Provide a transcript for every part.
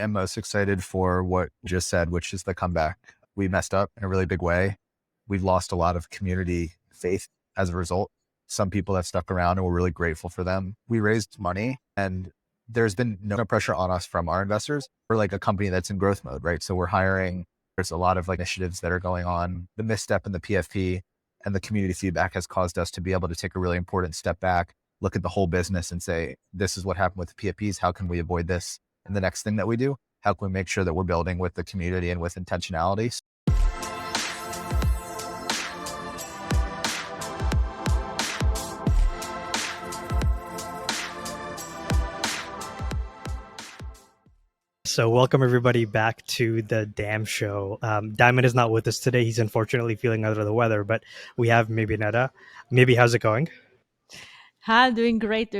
am most excited for what you just said, which is the comeback. We messed up in a really big way. We've lost a lot of community faith as a result. Some people have stuck around and we're really grateful for them. We raised money and there's been no pressure on us from our investors. We're like a company that's in growth mode, right? So we're hiring. There's a lot of like initiatives that are going on. The misstep in the PFP and the community feedback has caused us to be able to take a really important step back, look at the whole business and say, this is what happened with the PFPs. How can we avoid this in the next thing that we do? How can we make sure that we're building with the community and with intentionality? So welcome everybody back to the Damn Show. Diamond is not with us today. He's unfortunately feeling under the weather, but we have mebynetta. Maybe, how's it going? Hi, doing great.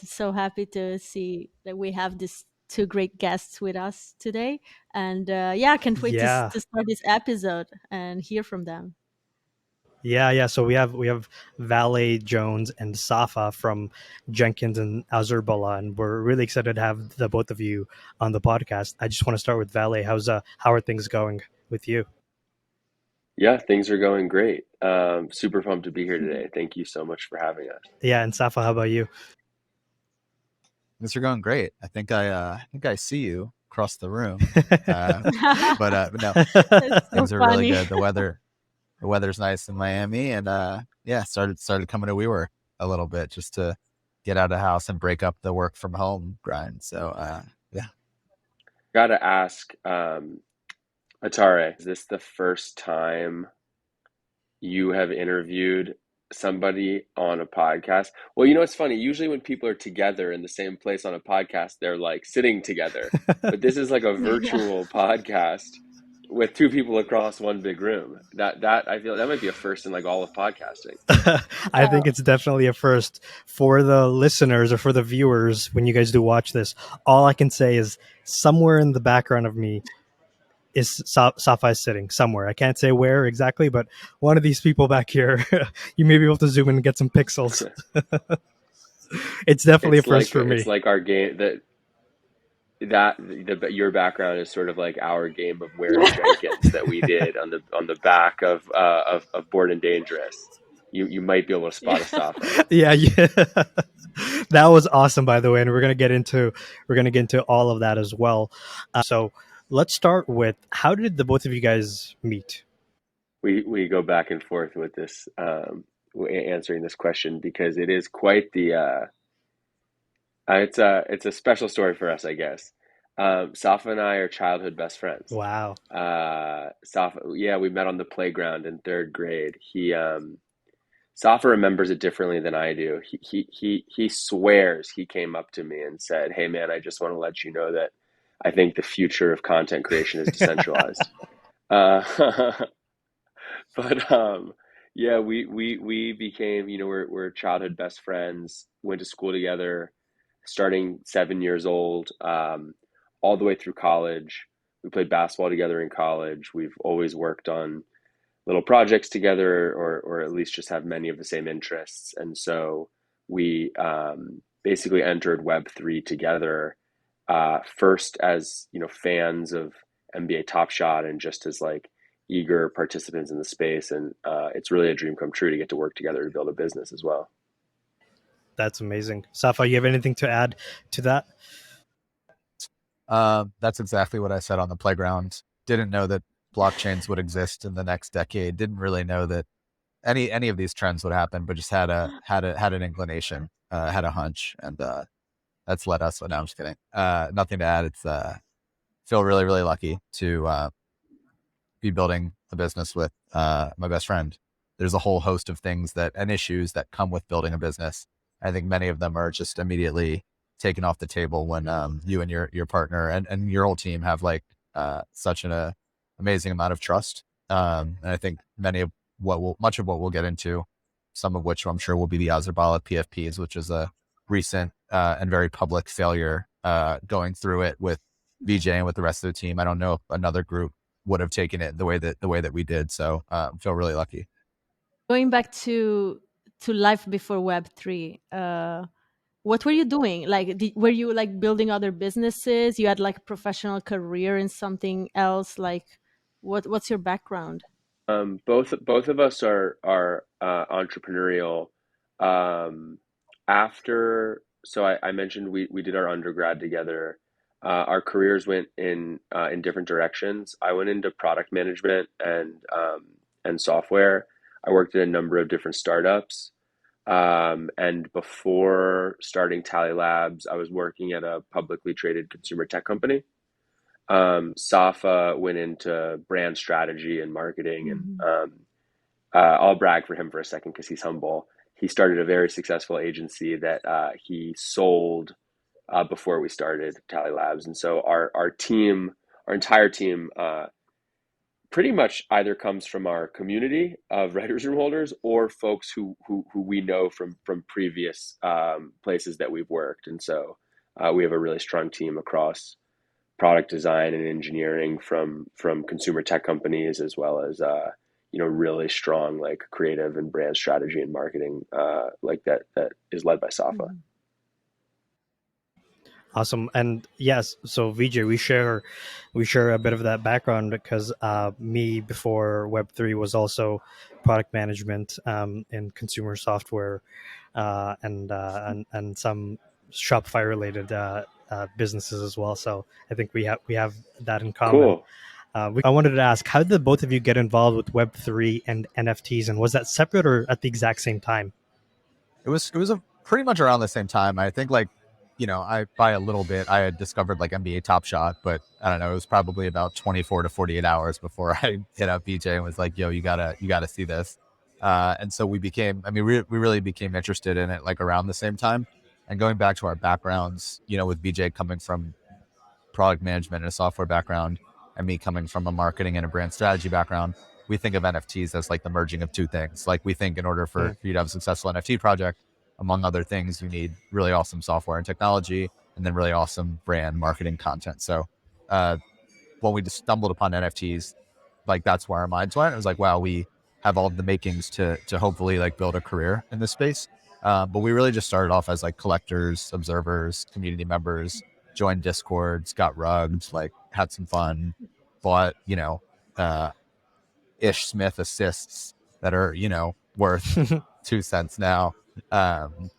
So happy to see that we have these two great guests with us today. And I can't wait to start this episode and hear from them. Yeah. So we have Valet Jones and SAFA from Jenkins and Azurbala, and we're really excited to have the both of you on the podcast. I just want to start with Valet. How are things going with you? Yeah, things are going great. Super pumped to be here today. Thank you so much for having us. Yeah, and SAFA, how about you? Things are going great. I think I see you across the room, but no, things are really good. The weather's nice in Miami, and started coming to WeWork a little bit just to get out of the house and break up the work from home grind. So Gotta ask, atareh, is this the first time you have interviewed somebody on a podcast? Well, it's funny. Usually when people are together in the same place on a podcast, they're like sitting together, but this is like a virtual podcast with two people across one big room. That I feel that might be a first in like all of podcasting. I think it's definitely a first for the listeners or for the viewers. When you guys do watch this, all I can say is somewhere in the background of me is SAFA is sitting somewhere. I can't say where exactly, but one of these people back here, you may be able to zoom in and get some pixels. It's definitely a first for me. It's like our game your background is sort of like our game of Where's Jenkins that we did on the back of Bored and Dangerous. You might be able to spot a SAFA. Yeah. That was awesome, by the way, and we're gonna get into all of that as well. So let's start with, how did the both of you guys meet? We go back and forth with this answering this question because it is quite the it's a special story for us, I guess. SAFA and I are childhood best friends. Wow. SAFA, we met on the playground in third grade. SAFA remembers it differently than I do. He swears he came up to me and said, "Hey man, I just want to let you know that I think the future of content creation is decentralized." We became, we're childhood best friends, went to school together, starting 7 years old, all the way through college. We played basketball together in college. We've always worked on little projects together, or at least just have many of the same interests. And so we basically entered Web3 together, first as, fans of NBA Top Shot and just as like eager participants in the space. And it's really a dream come true to get to work together to build a business as well. That's amazing. SAFA, you have anything to add to that? That's exactly what I said on the playground. Didn't know that blockchains would exist in the next decade. Didn't really know that any of these trends would happen, but just had an inclination, had a hunch, and that's led us. So now I'm just kidding. Nothing to add. It's feel really, really lucky to be building a business with my best friend. There's a whole host of things and issues that come with building a business. I think many of them are just immediately taken off the table when you and your partner and your whole team have like such an amazing amount of trust. And I think much of what we'll get into, some of which I'm sure will be the Azurbala PFPs, which is a recent and very public failure, going through it with VJ and with the rest of the team. I don't know if another group would have taken it the way that we did. So feel really lucky. Going back to life before Web3, what were you doing? Like, were you like building other businesses? You had like a professional career in something else? Like, what's your background? Both of us are entrepreneurial. Um, after, so I mentioned we did our undergrad together. Our careers went in different directions. I went into product management and software. I worked at a number of different startups. And before starting Tally Labs, I was working at a publicly traded consumer tech company. SAFA went into brand strategy and marketing, and Hmm. I'll brag for him for a second because he's humble. He started a very successful agency that he sold before we started Tally Labs, and so our team, our entire team, pretty much either comes from our community of writers room holders or folks who we know from previous places that we've worked, and so we have a really strong team across product design and engineering from consumer tech companies, as well as really strong like creative and brand strategy and marketing like that is led by Safa. Hmm. Awesome. And yes, so VJ, we share a bit of that background because me before Web3 was also product management in consumer software and some Shopify related businesses as well. So I think we have that in common. Cool. I wanted to ask, how did both of you get involved with Web3 and NFTs, and was that separate or at the exact same time? It was a pretty much around the same time. I think like, I by a little bit I had discovered like NBA Top Shot, but I don't know, it was probably about 24 to 48 hours before I hit up BJ and was like, yo, you gotta see this. And so we really became interested in it like around the same time. And going back to our backgrounds, with BJ coming from product management and a software background, and me coming from a marketing and a brand strategy background, we think of NFTs as like the merging of two things. Like we think in order for you to have a successful NFT project, among other things, you need really awesome software and technology, and then really awesome brand marketing content. So uh, when we just stumbled upon NFTs, like that's where our minds went. It was like, wow, we have all the makings to hopefully like build a career in this space. But we really just started off as like collectors, observers, community members, joined discords, got rugged, like had some fun, bought, uh, Ish Smith assists that are, worth 2 cents now. Um,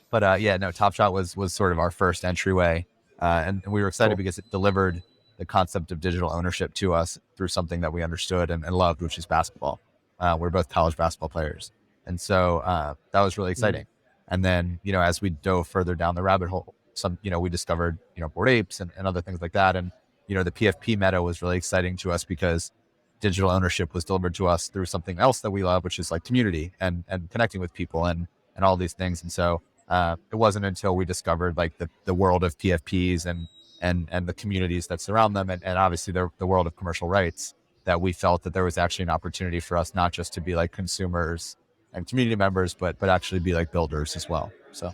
but yeah, no, Top Shot was sort of our first entryway, and we were excited Cool. because it delivered the concept of digital ownership to us through something that we understood and loved, which is basketball. We're both college basketball players, and so that was really Mhm. exciting. And then as we dove further down the rabbit hole, we discovered Bored Apes and other things like that, and the PFP meta was really exciting to us because digital ownership was delivered to us through something else that we love, which is like community and connecting with people and all these things. And so it wasn't until we discovered like the world of PFPs and the communities that surround them, and obviously the world of commercial rights, that we felt that there was actually an opportunity for us not just to be like consumers and community members, but actually be like builders as well. So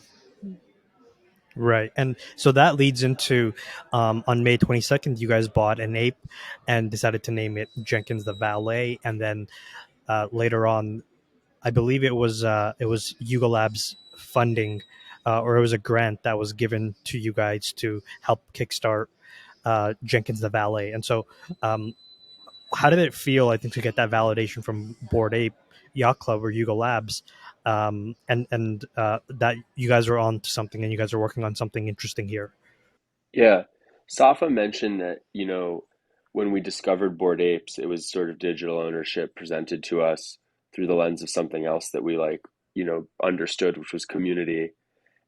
Right. And so that leads into on May 22nd, you guys bought an ape and decided to name it Jenkins the Valet. And then later on, I believe it was Yuga Labs funding, or it was a grant that was given to you guys to help kickstart Jenkins the Valet. And so, um, how did it feel? I think to get that validation from Board Ape Yacht Club or Yuga Labs, and that you guys are on to something and you guys are working on something interesting here. Yeah. Safa mentioned that, when we discovered Bored Apes, it was sort of digital ownership presented to us through the lens of something else that we like, understood, which was community.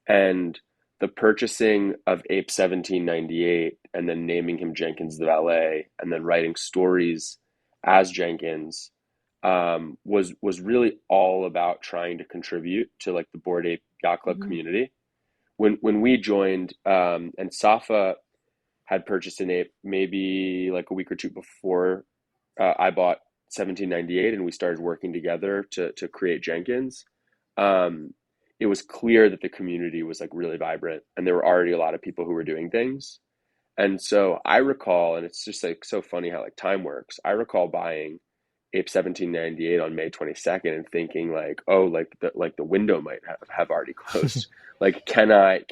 And the purchasing of Ape 1798 and then naming him Jenkins the Valet and then writing stories as Jenkins was really all about trying to contribute to like the Bored Ape Yacht Club Hmm. community. When we joined, and Safa had purchased an ape maybe like a week or two before I bought 1798 and we started working together to create Jenkins. Um, it was clear that the community was like really vibrant and there were already a lot of people who were doing things. And so I recall, and it's just like so funny how like time works. I recall buying Ape 1798 on May 22nd and thinking like, oh, like the window might have already closed. Like, can I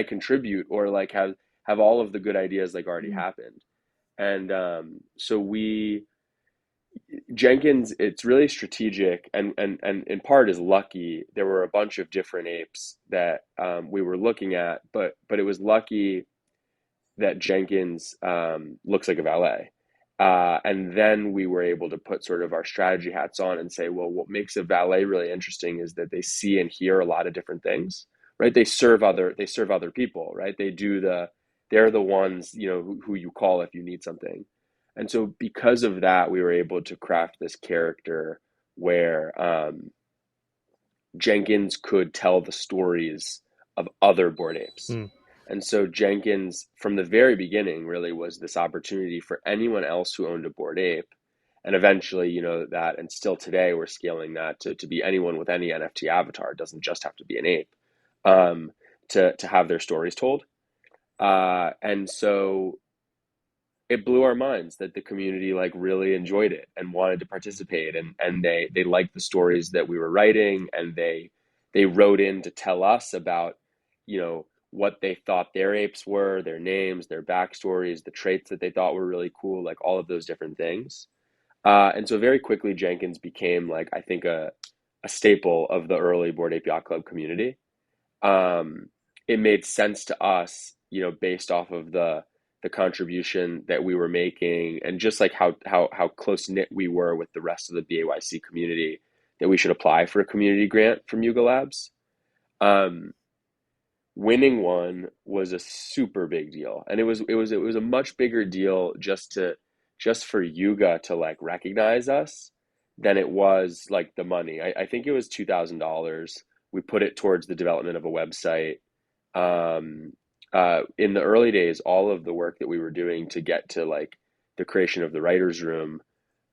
contribute, or like have all of the good ideas like already happened? And so Jenkins, it's really strategic, and in part is lucky. There were a bunch of different apes that we were looking at, but it was lucky that Jenkins looks like a valet. And then we were able to put sort of our strategy hats on and say, well, what makes a valet really interesting is that they see and hear a lot of different things, right? They serve other people, right? They're the ones, who you call if you need something. And so because of that, we were able to craft this character where Jenkins could tell the stories of other Bored Apes. And so Jenkins, from the very beginning, really was this opportunity for anyone else who owned a Bored Ape. And eventually, that, and still today, we're scaling that to be anyone with any NFT avatar. It doesn't just have to be an ape, to have their stories told. And so it blew our minds that the community like really enjoyed it and wanted to participate, and they liked the stories that we were writing, and they wrote in to tell us about, what they thought their apes were, their names, their backstories, the traits that they thought were really cool, like all of those different things. And so very quickly, Jenkins became like, I think, a staple of the early Bored Ape Yacht Club community. It made sense to us, based off of the contribution that we were making, and just like how close knit we were with the rest of the BAYC community, that we should apply for a community grant from Yuga Labs. Winning one was a super big deal, and it was a much bigger deal just for Yuga to like recognize us than it was like the money. I think it was $2,000. We put it towards the development of a website. In the early days, all of the work that we were doing to get to like the creation of the writer's room,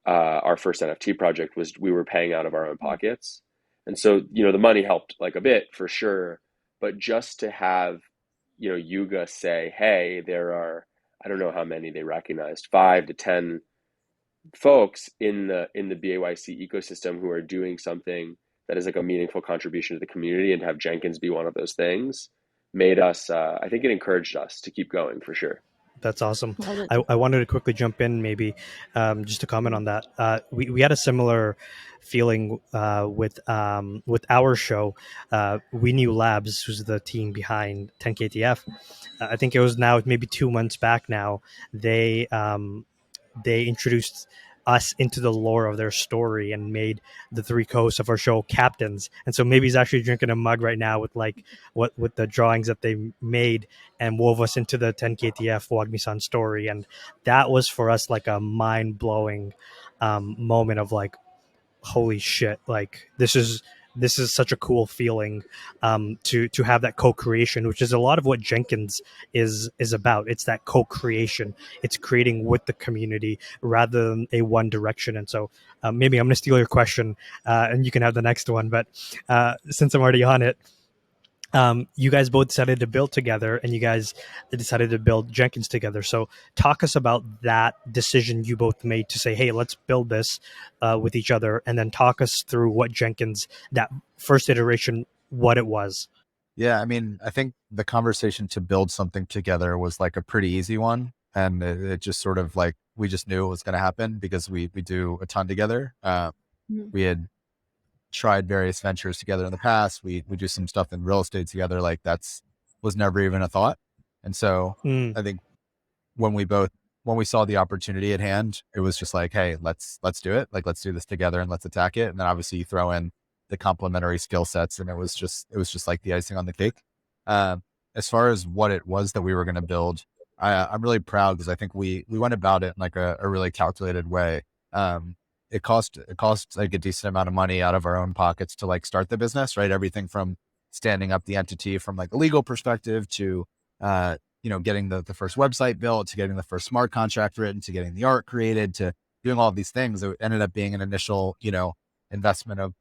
our first NFT project, was we were paying out of our own pockets. And so, the money helped like a bit for sure, but just to have, Yuga say, hey, there are, I don't know how many they recognized, 5 to 10 folks in the BAYC ecosystem who are doing something that is like a meaningful contribution to the community, and have Jenkins be one of those things, made us, I think it encouraged us to keep going for sure. That's awesome. I wanted to quickly jump in, maybe just to comment on that. We had a similar feeling with our show. We Knew Labs, who's the team behind 10KTF. I think it was now maybe 2 months back now. They introduced us into the lore of their story and made the 3 co-hosts of our show captains. And so maybe he's actually drinking a mug right now with like with the drawings that they made, and wove us into the 10KTF Wagmi-san story. And that was for us like a mind-blowing moment of like, holy shit, like this is such a cool feeling to have that co-creation, which is a lot of what Jenkins is about. It's that co-creation. It's creating with the community rather than a one direction. And so maybe I'm going to steal your question and you can have the next one. But since I'm already on it, you guys both decided to build together, and you guys decided to build Jenkins together. So talk us about that decision you both made to say, hey, let's build this with each other, and then talk us through what Jenkins, that first iteration, what it was. Yeah, I mean, I think the conversation to build something together was like a pretty easy one. And it just sort of like, we just knew it was going to happen because we do a ton together. We had tried various ventures together in the past. We do some stuff in real estate together. Like was never even a thought. And so I think when we saw the opportunity at hand, it was just like, hey, let's do it. Like, let's do this together and let's attack it. And then obviously you throw in the complementary skill sets, and it was just like the icing on the cake. As far as what it was that we were going to build, I'm really proud because I think we went about it in like a really calculated way. It cost like a decent amount of money out of our own pockets to like start the business, right? Everything from standing up the entity from like a legal perspective to, getting the first website built, to getting the first smart contract written, to getting the art created, to doing all of these things. It ended up being an initial, investment of,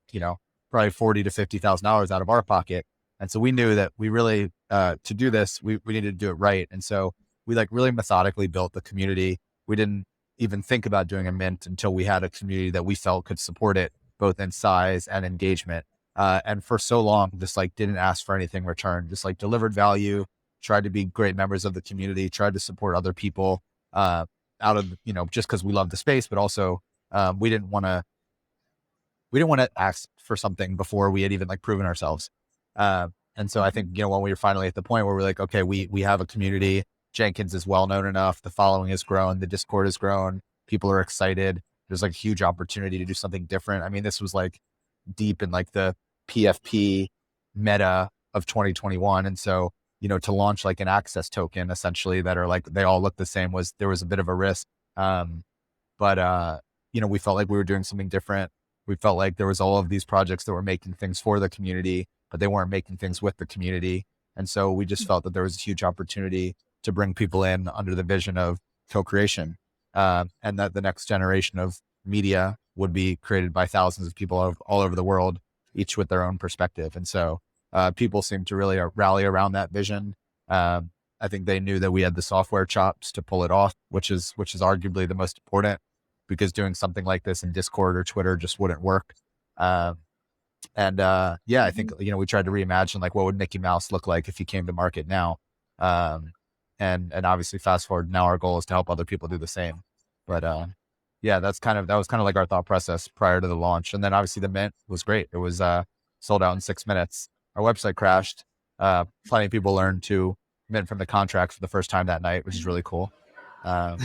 probably $40,000 to $50,000 out of our pocket. And so we knew that we really, to do this, we needed to do it right. And so we like really methodically built the community. We didn't even think about doing a mint until we had a community that we felt could support it both in size and engagement. And for so long, just like didn't ask for anything in return, just like delivered value, tried to be great members of the community, tried to support other people out of, just because we love the space, but also we didn't want to ask for something before we had even like proven ourselves. And so I think, when we were finally at the point where we're like, okay, we have a community, Jenkins is well known enough, the following has grown, the Discord has grown, people are excited. There's like a huge opportunity to do something different. I mean, this was like deep in like the PFP meta of 2021. And so, to launch like an access token essentially that are like, they all look the same, there was a bit of a risk. But we felt like we were doing something different. We felt like there was all of these projects that were making things for the community, but they weren't making things with the community. And so we just felt that there was a huge opportunity to bring people in under the vision of co-creation, and that the next generation of media would be created by thousands of people all over the world, each with their own perspective. And so people seemed to really rally around that vision. I think they knew that we had the software chops to pull it off, which is arguably the most important, because doing something like this in Discord or Twitter just wouldn't work. I think, we tried to reimagine like what would Mickey Mouse look like if he came to market now. And obviously fast forward, now our goal is to help other people do the same. But that was kind of like our thought process prior to the launch. And then obviously the mint was great. It was sold out in 6 minutes. Our website crashed. Plenty of people learned to mint from the contract for the first time that night, which is really cool. It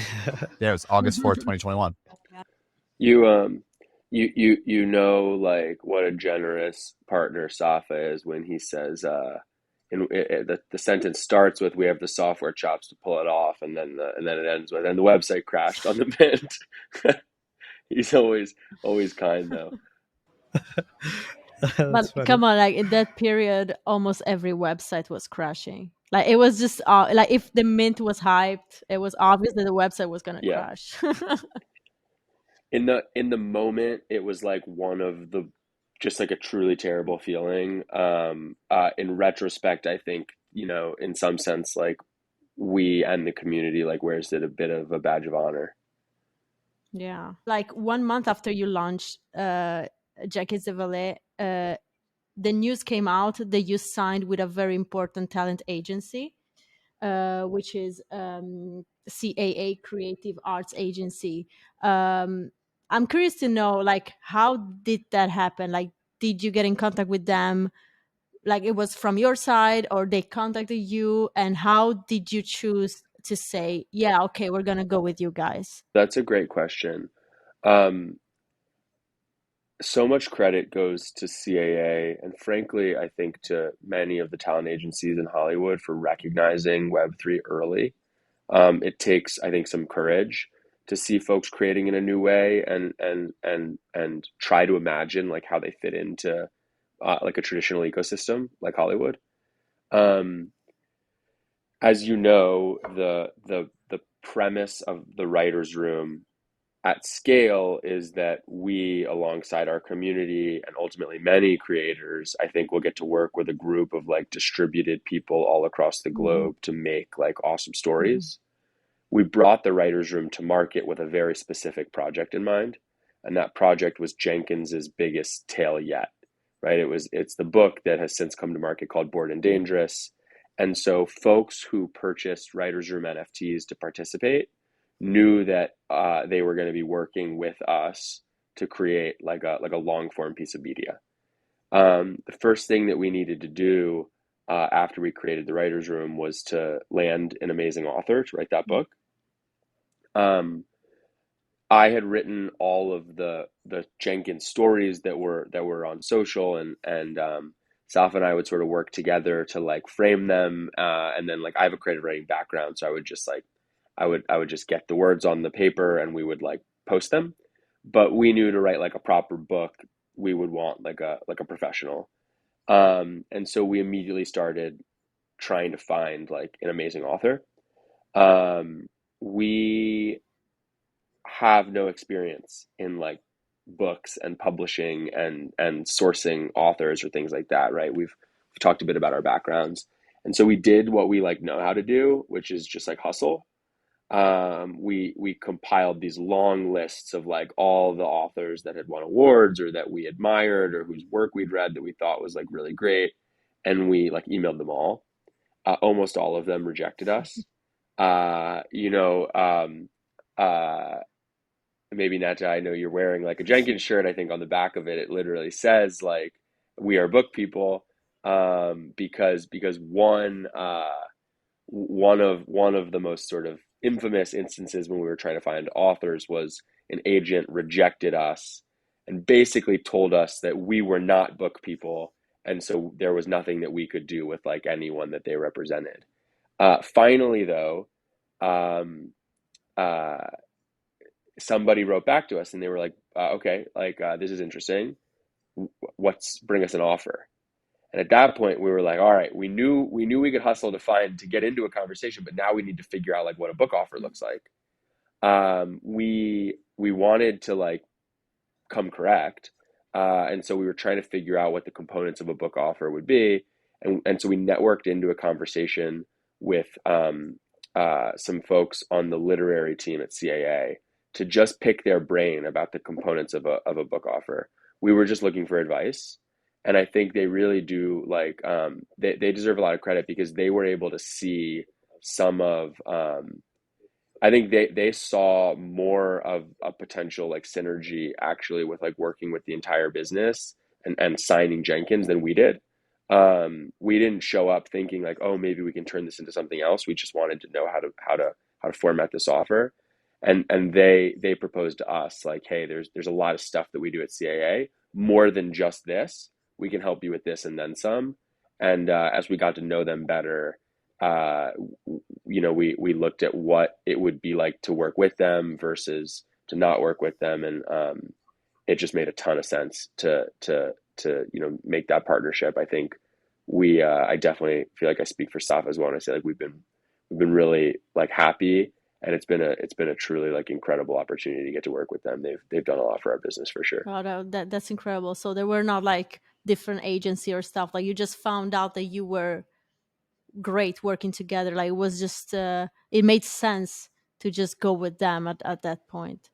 was August 4th, 2021. You like what a generous partner SAFA is when he says, the sentence starts with, "We have the software chops to pull it off," and then it ends with, "And the website crashed on the mint." He's always kind though. But funny. come on, like in that period, almost every website was crashing. Like it was just like if the mint was hyped, it was obvious that the website was gonna crash. In the moment, it was like one of the, just like a truly terrible feeling. In retrospect, I think, in some sense, like we and the community like wears it a bit of a badge of honor. Yeah. Like 1 month after you launched Jenkins the Valet, the news came out that you signed with a very important talent agency, which is CAA, Creative Arts Agency. I'm curious to know, like, how did that happen? Like, did you get in contact with them? Like, it was from your side, or they contacted you? And how did you choose to say, yeah, okay, we're going to go with you guys? That's a great question. So much credit goes to CAA, and frankly, I think to many of the talent agencies in Hollywood for recognizing Web3 early. It takes, I think, some courage to see folks creating in a new way and try to imagine like how they fit into like a traditional ecosystem like Hollywood. As you know, the premise of the writer's room at scale is that we, alongside our community and ultimately many creators, I think will get to work with a group of like distributed people all across the globe to make like awesome stories. We brought the writer's room to market with a very specific project in mind. And that project was Jenkins's biggest tale yet, right? It's the book that has since come to market called Bored and Dangerous. And so folks who purchased writer's room NFTs to participate knew that they were going to be working with us to create like a long form piece of media. The first thing that we needed to do after we created the writer's room was to land an amazing author to write that book. I had written all of the Jenkins stories that were on social, and SAFA and I would sort of work together to like frame them, and then like I have a creative writing background, so I would just like I would just get the words on the paper and we would like post them. But we knew to write like a proper book, we would want like a professional, and so we immediately started trying to find like an amazing author. We have no experience in like books and publishing and sourcing authors or things like that, right? We've talked a bit about our backgrounds, and so we did what we like know how to do, which is just like hustle. we compiled these long lists of like all the authors that had won awards or that we admired or whose work we'd read that we thought was like really great, and we like emailed them all. Almost all of them rejected us. You know, mebynetta, I know you're wearing like a Jenkins shirt. I think on the back of it, it literally says like, "We are book people," because one of the most sort of infamous instances when we were trying to find authors was an agent rejected us and basically told us that we were not book people, and so there was nothing that we could do with like anyone that they represented. Finally, though, um, uh, somebody wrote back to us and they were like, okay, like this is interesting. Bring us an offer. And at that point, we were like, all right, we knew we could hustle to get into a conversation, but now we need to figure out like what a book offer looks like. We wanted to like come correct, and so we were trying to figure out what the components of a book offer would be, and so we networked into a conversation with some folks on the literary team at CAA to just pick their brain about the components of a book offer. We were just looking for advice. And I think they really do like they deserve a lot of credit because they were able to see some of I think they saw more of a potential like synergy actually with like working with the entire business and signing Jenkins than we did. We didn't show up thinking like, oh, maybe we can turn this into something else. We just wanted to know how to format this offer. And they proposed to us like, hey, there's a lot of stuff that we do at CAA, more than just this. We can help you with this and then some. And as we got to know them better, you know, we looked at what it would be like to work with them versus to not work with them, and it just made a ton of sense to you know, make that partnership. I think I definitely feel like I speak for SAFA as well when I say like we've been really like happy, and it's been a truly like incredible opportunity to get to work with them. They've done a lot for our business for sure. Wow, that's incredible. So there were not like different agency or stuff. Like you just found out that you were great working together. Like it was just it made sense to just go with them at that point.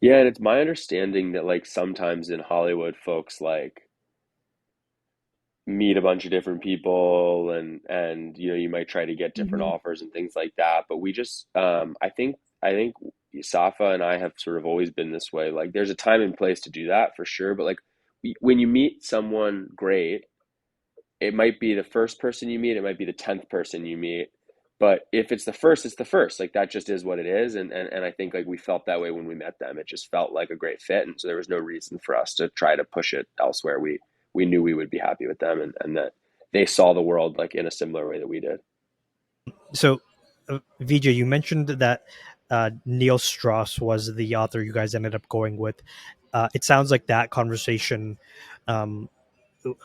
Yeah, and it's my understanding that like sometimes in Hollywood, folks like meet a bunch of different people and you know, you might try to get different Mm-hmm. offers and things like that, but we just I think Safa and I have sort of always been this way. Like there's a time and place to do that for sure, but like when you meet someone great, it might be the first person you meet, it might be the 10th person you meet, but if it's the first, it's the first. Like that just is what it is. And I think like we felt that way when we met them. It just felt like a great fit, and so there was no reason for us to try to push it elsewhere. We knew we would be happy with them, and that they saw the world like in a similar way that we did. So VJ, you mentioned that Neil Strauss was the author you guys ended up going with. It sounds like that conversation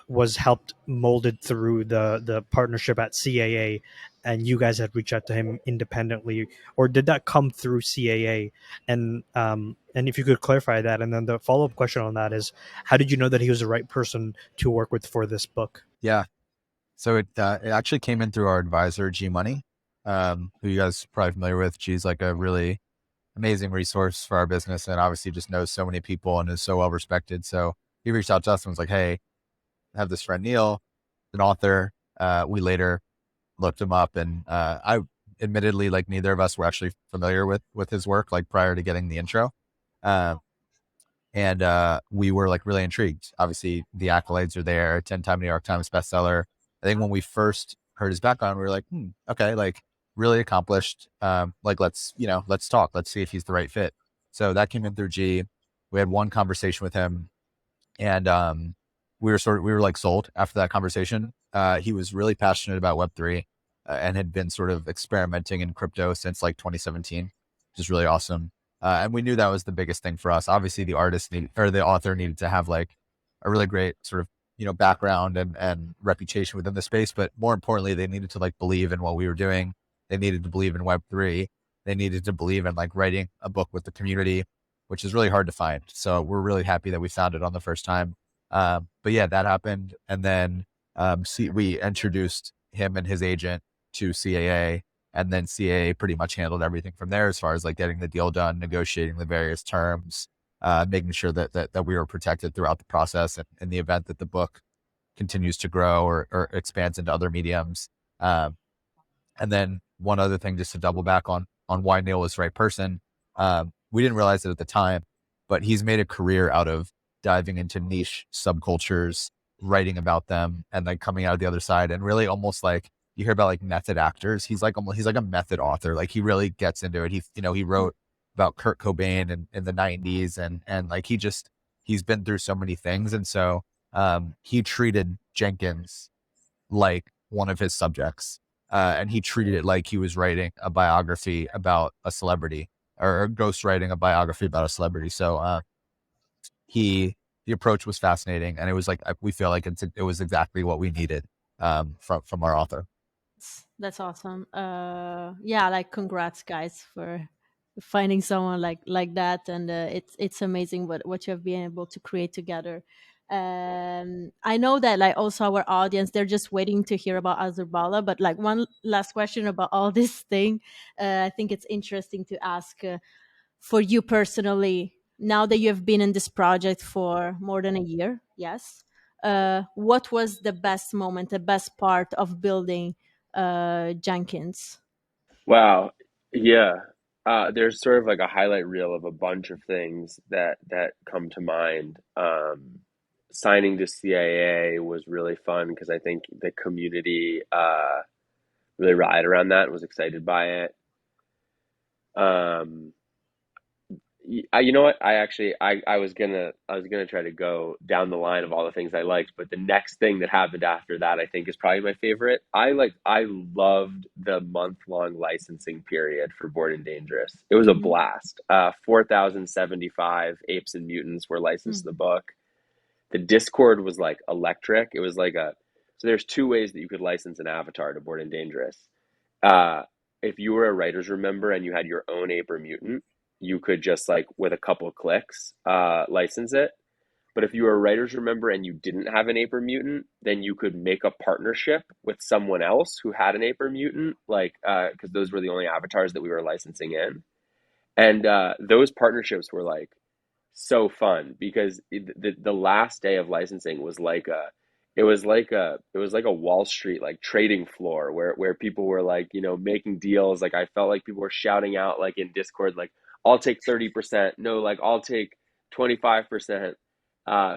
was helped molded through the partnership at CAA, and you guys had reached out to him independently, or did that come through CAA? And if you could clarify that, and then the follow-up question on that is, how did you know that he was the right person to work with for this book? Yeah, so it actually came in through our advisor G Money, who you guys are probably familiar with. G's like a really amazing resource for our business, and obviously just knows so many people and is so well respected. So he reached out to us and was like, hey, I have this friend Neil, an author. We later looked him up, and I admittedly, like, neither of us were actually familiar with his work like prior to getting the intro. And we were like really intrigued. Obviously the accolades are there, 10-time New York Times bestseller. I think when we first heard his background, we were like, okay, like really accomplished. Like, let's talk, let's see if he's the right fit. So that came in through G. We had one conversation with him, and we were like sold after that conversation. He was really passionate about Web3 and had been sort of experimenting in crypto since like 2017, which is really awesome. And we knew that was the biggest thing for us. Obviously the author needed to have like a really great sort of, background and reputation within the space. But more importantly, they needed to like believe in what we were doing. They needed to believe in Web3. They needed to believe in like writing a book with the community, which is really hard to find. So we're really happy that we found it on the first time. But yeah, that happened. And then we introduced him and his agent to CAA. And then CAA pretty much handled everything from there, as far as like getting the deal done, negotiating the various terms, making sure that we were protected throughout the process. And in the event that the book continues to grow or expands into other mediums. And then one other thing, just to double back on why Neil was the right person. We didn't realize it at the time, but he's made a career out of diving into niche subcultures, writing about them, and like coming out of the other side. And really almost like you hear about like method actors. He's like a method author. Like he really gets into it. He wrote about Kurt Cobain in the 90s, and like he's been through so many things. And so he treated Jenkins like one of his subjects. And he treated it like he was writing a biography about a celebrity, or ghostwriting a biography about a celebrity. So the approach was fascinating, and it was like, we feel like it was exactly what we needed from our author. That's awesome. Yeah, like congrats guys for finding someone like that, and it's amazing what you have been able to create together. I know that like also our audience, they're just waiting to hear about Azurbala, but like one last question about all this thing. I think it's interesting to ask for you personally, now that you have been in this project for more than a year. Yes, what was the best moment, the best part of building Jenkins? Wow. Yeah. There's sort of like a highlight reel of a bunch of things that come to mind. Signing to CAA was really fun because I think the community really rallied around that and was excited by it. Um, you know what? I was gonna try to go down the line of all the things I liked, but the next thing that happened after that, I think, is probably my favorite. I loved the month-long licensing period for Bored and Dangerous. It was a Mhm. blast. 4,075 apes and mutants were licensed to the book. The Discord was like electric. It was like so there's two ways that you could license an avatar to Bored and Dangerous. Uh, if you were a writer's room member and you had your own ape or mutant, you could just like with a couple of clicks license it. But if you were a writer's room member and you didn't have an ape or mutant, then you could make a partnership with someone else who had an ape or mutant, like because those were the only avatars that we were licensing in. And those partnerships were like so fun because the last day of licensing was like it was like a Wall Street like trading floor where people were like, making deals. Like I felt like people were shouting out like in Discord, like I'll take 30%, no, like I'll take 25%,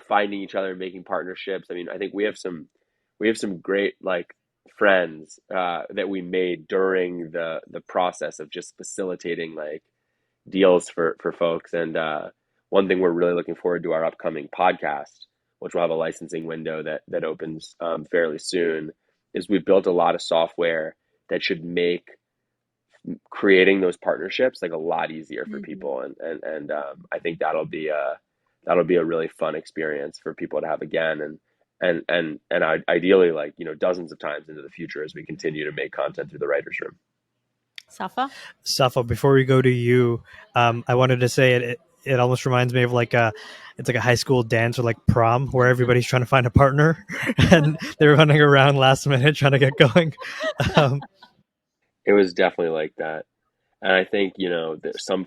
finding each other and making partnerships. I mean, I think we have some great like friends that we made during the process of just facilitating like deals for folks. And one thing we're really looking forward to our upcoming podcast, which will have a licensing window that opens fairly soon, is we've built a lot of software that should make creating those partnerships like a lot easier for people. And I think that'll be a really fun experience for people to have again. And ideally, like, dozens of times into the future as we continue to make content through the writer's room. Safa, before we go to you, I wanted to say it almost reminds me of like it's like a high school dance or like prom where everybody's trying to find a partner and they're running around last minute trying to get going. It was definitely like that. And I think, some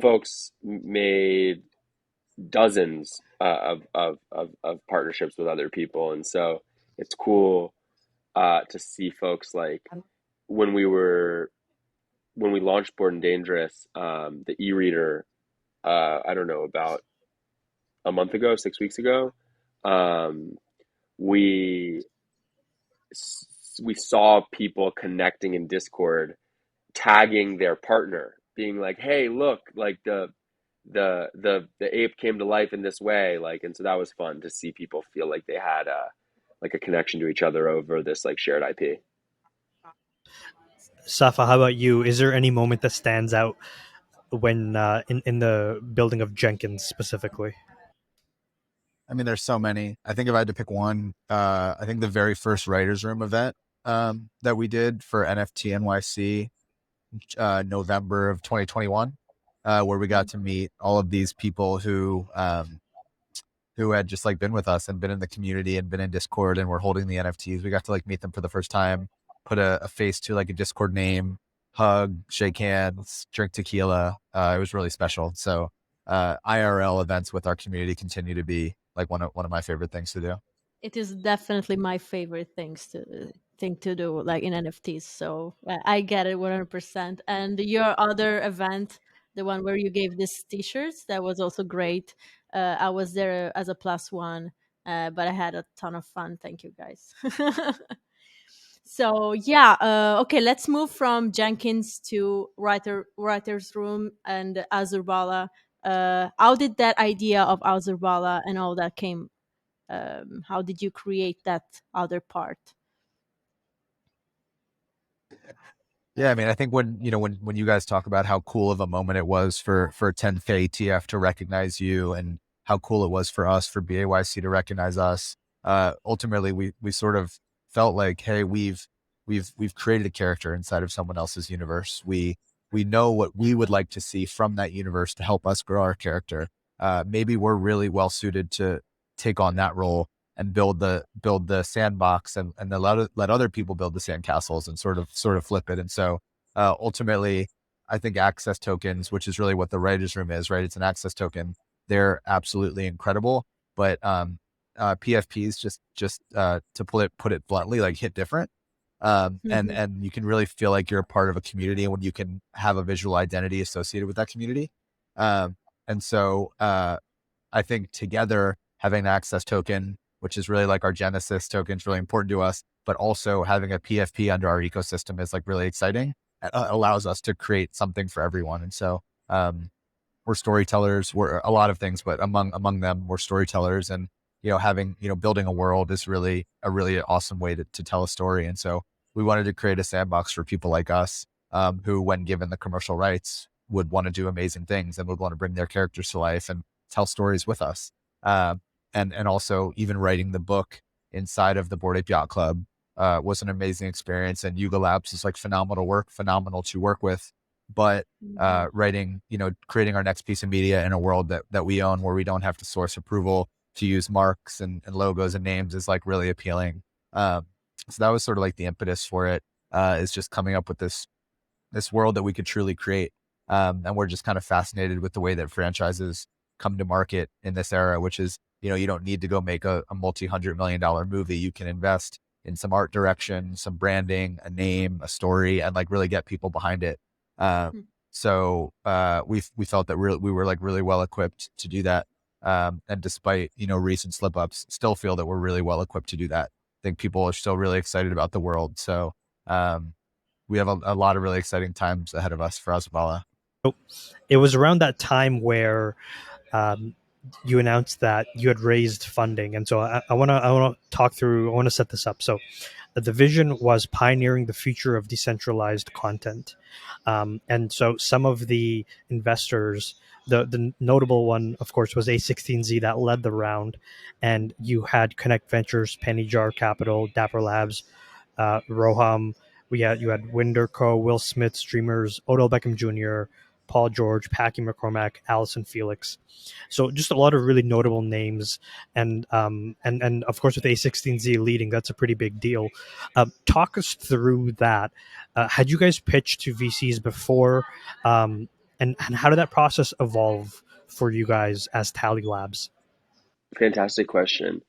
folks made dozens of partnerships with other people. And so it's cool to see folks like when we launched Bored and Dangerous, the e-reader, I don't know, about a month ago, 6 weeks ago, we saw people connecting in Discord, tagging their partner, being like, "Hey, look, like the ape came to life in this way," like, and so that was fun to see people feel like they had like a connection to each other over this like shared IP. Safa, how about you? Is there any moment that stands out when in the building of Jenkins specifically? I mean, there's so many. I think if I had to pick one, I think the very first writers' room event that we did for NFT NYC, November of 2021, where we got to meet all of these people who had just like been with us and been in the community and been in Discord and were holding the NFTs. We got to like meet them for the first time. put a face to like a Discord name, hug, shake hands, drink tequila. It was really special. So IRL events with our community continue to be like one of my favorite things to do. It is definitely my favorite thing to do, like in NFTs. So I get it 100%. And your other event, the one where you gave these T-shirts, that was also great. I was there as a plus one, but I had a ton of fun. Thank you, guys. So yeah, okay. Let's move from Jenkins to writer's room and Azurbala. How did that idea of Azurbala and all that came? How did you create that other part? Yeah, I mean, I think when when you guys talk about how cool of a moment it was for 10K ETF to recognize you, and how cool it was for us, for BAYC to recognize us, ultimately we sort of felt like, hey, we've created a character inside of someone else's universe. We know what we would like to see from that universe to help us grow our character. Maybe we're really well suited to take on that role and build the sandbox, and then let other people build the sandcastles, and sort of flip it. And so ultimately, I think access tokens, which is really what the writers room is, right? It's an access token. They're absolutely incredible, but PFPs just to put it bluntly, like hit different. And you can really feel like you're a part of a community when you can have a visual identity associated with that community. And so I think together, having an access token, which is really like our Genesis token, is really important to us, but also having a PFP under our ecosystem is like really exciting. It allows us to create something for everyone. And so we're storytellers. We're a lot of things, but among them, we're storytellers. And having building a world is really a really awesome way to tell a story. And so we wanted to create a sandbox for people like us, who, when given the commercial rights, would want to do amazing things and would want to bring their characters to life and tell stories with us. And also even writing the book inside of the Bored Ape Yacht Club was an amazing experience. And Yuga Labs is like phenomenal to work with. But writing, creating our next piece of media in a world that we own, where we don't have to source approval to use marks and logos and names, is like really appealing. So that was sort of like the impetus for it, is just coming up with this world that we could truly create. And we're just kind of fascinated with the way that franchises come to market in this era, which is, you don't need to go make a multi-$100 million movie. You can invest in some art direction, some branding, a name, a story, and like really get people behind it. So we felt that we were like really well equipped to do that. And despite, recent slip ups, still feel that we're really well equipped to do that. I think people are still really excited about the world. So we have a lot of really exciting times ahead of us for Azurbala. So it was around that time where you announced that you had raised funding, and so I want to talk through. I want to set this up. So the vision was pioneering the future of decentralized content, and so some of the investors, the notable one, of course, was A16Z that led the round, and you had Connect Ventures, Penny Jar Capital, Dapper Labs, Roham. You had Winder Co., Will Smith, Streamers, Odell Beckham Jr., Paul George, Packy McCormack, Allison Felix. So just a lot of really notable names, and of course with A16Z leading, that's a pretty big deal. Talk us through that. Had you guys pitched to VCs before, and how did that process evolve for you guys as Tally Labs? Fantastic question.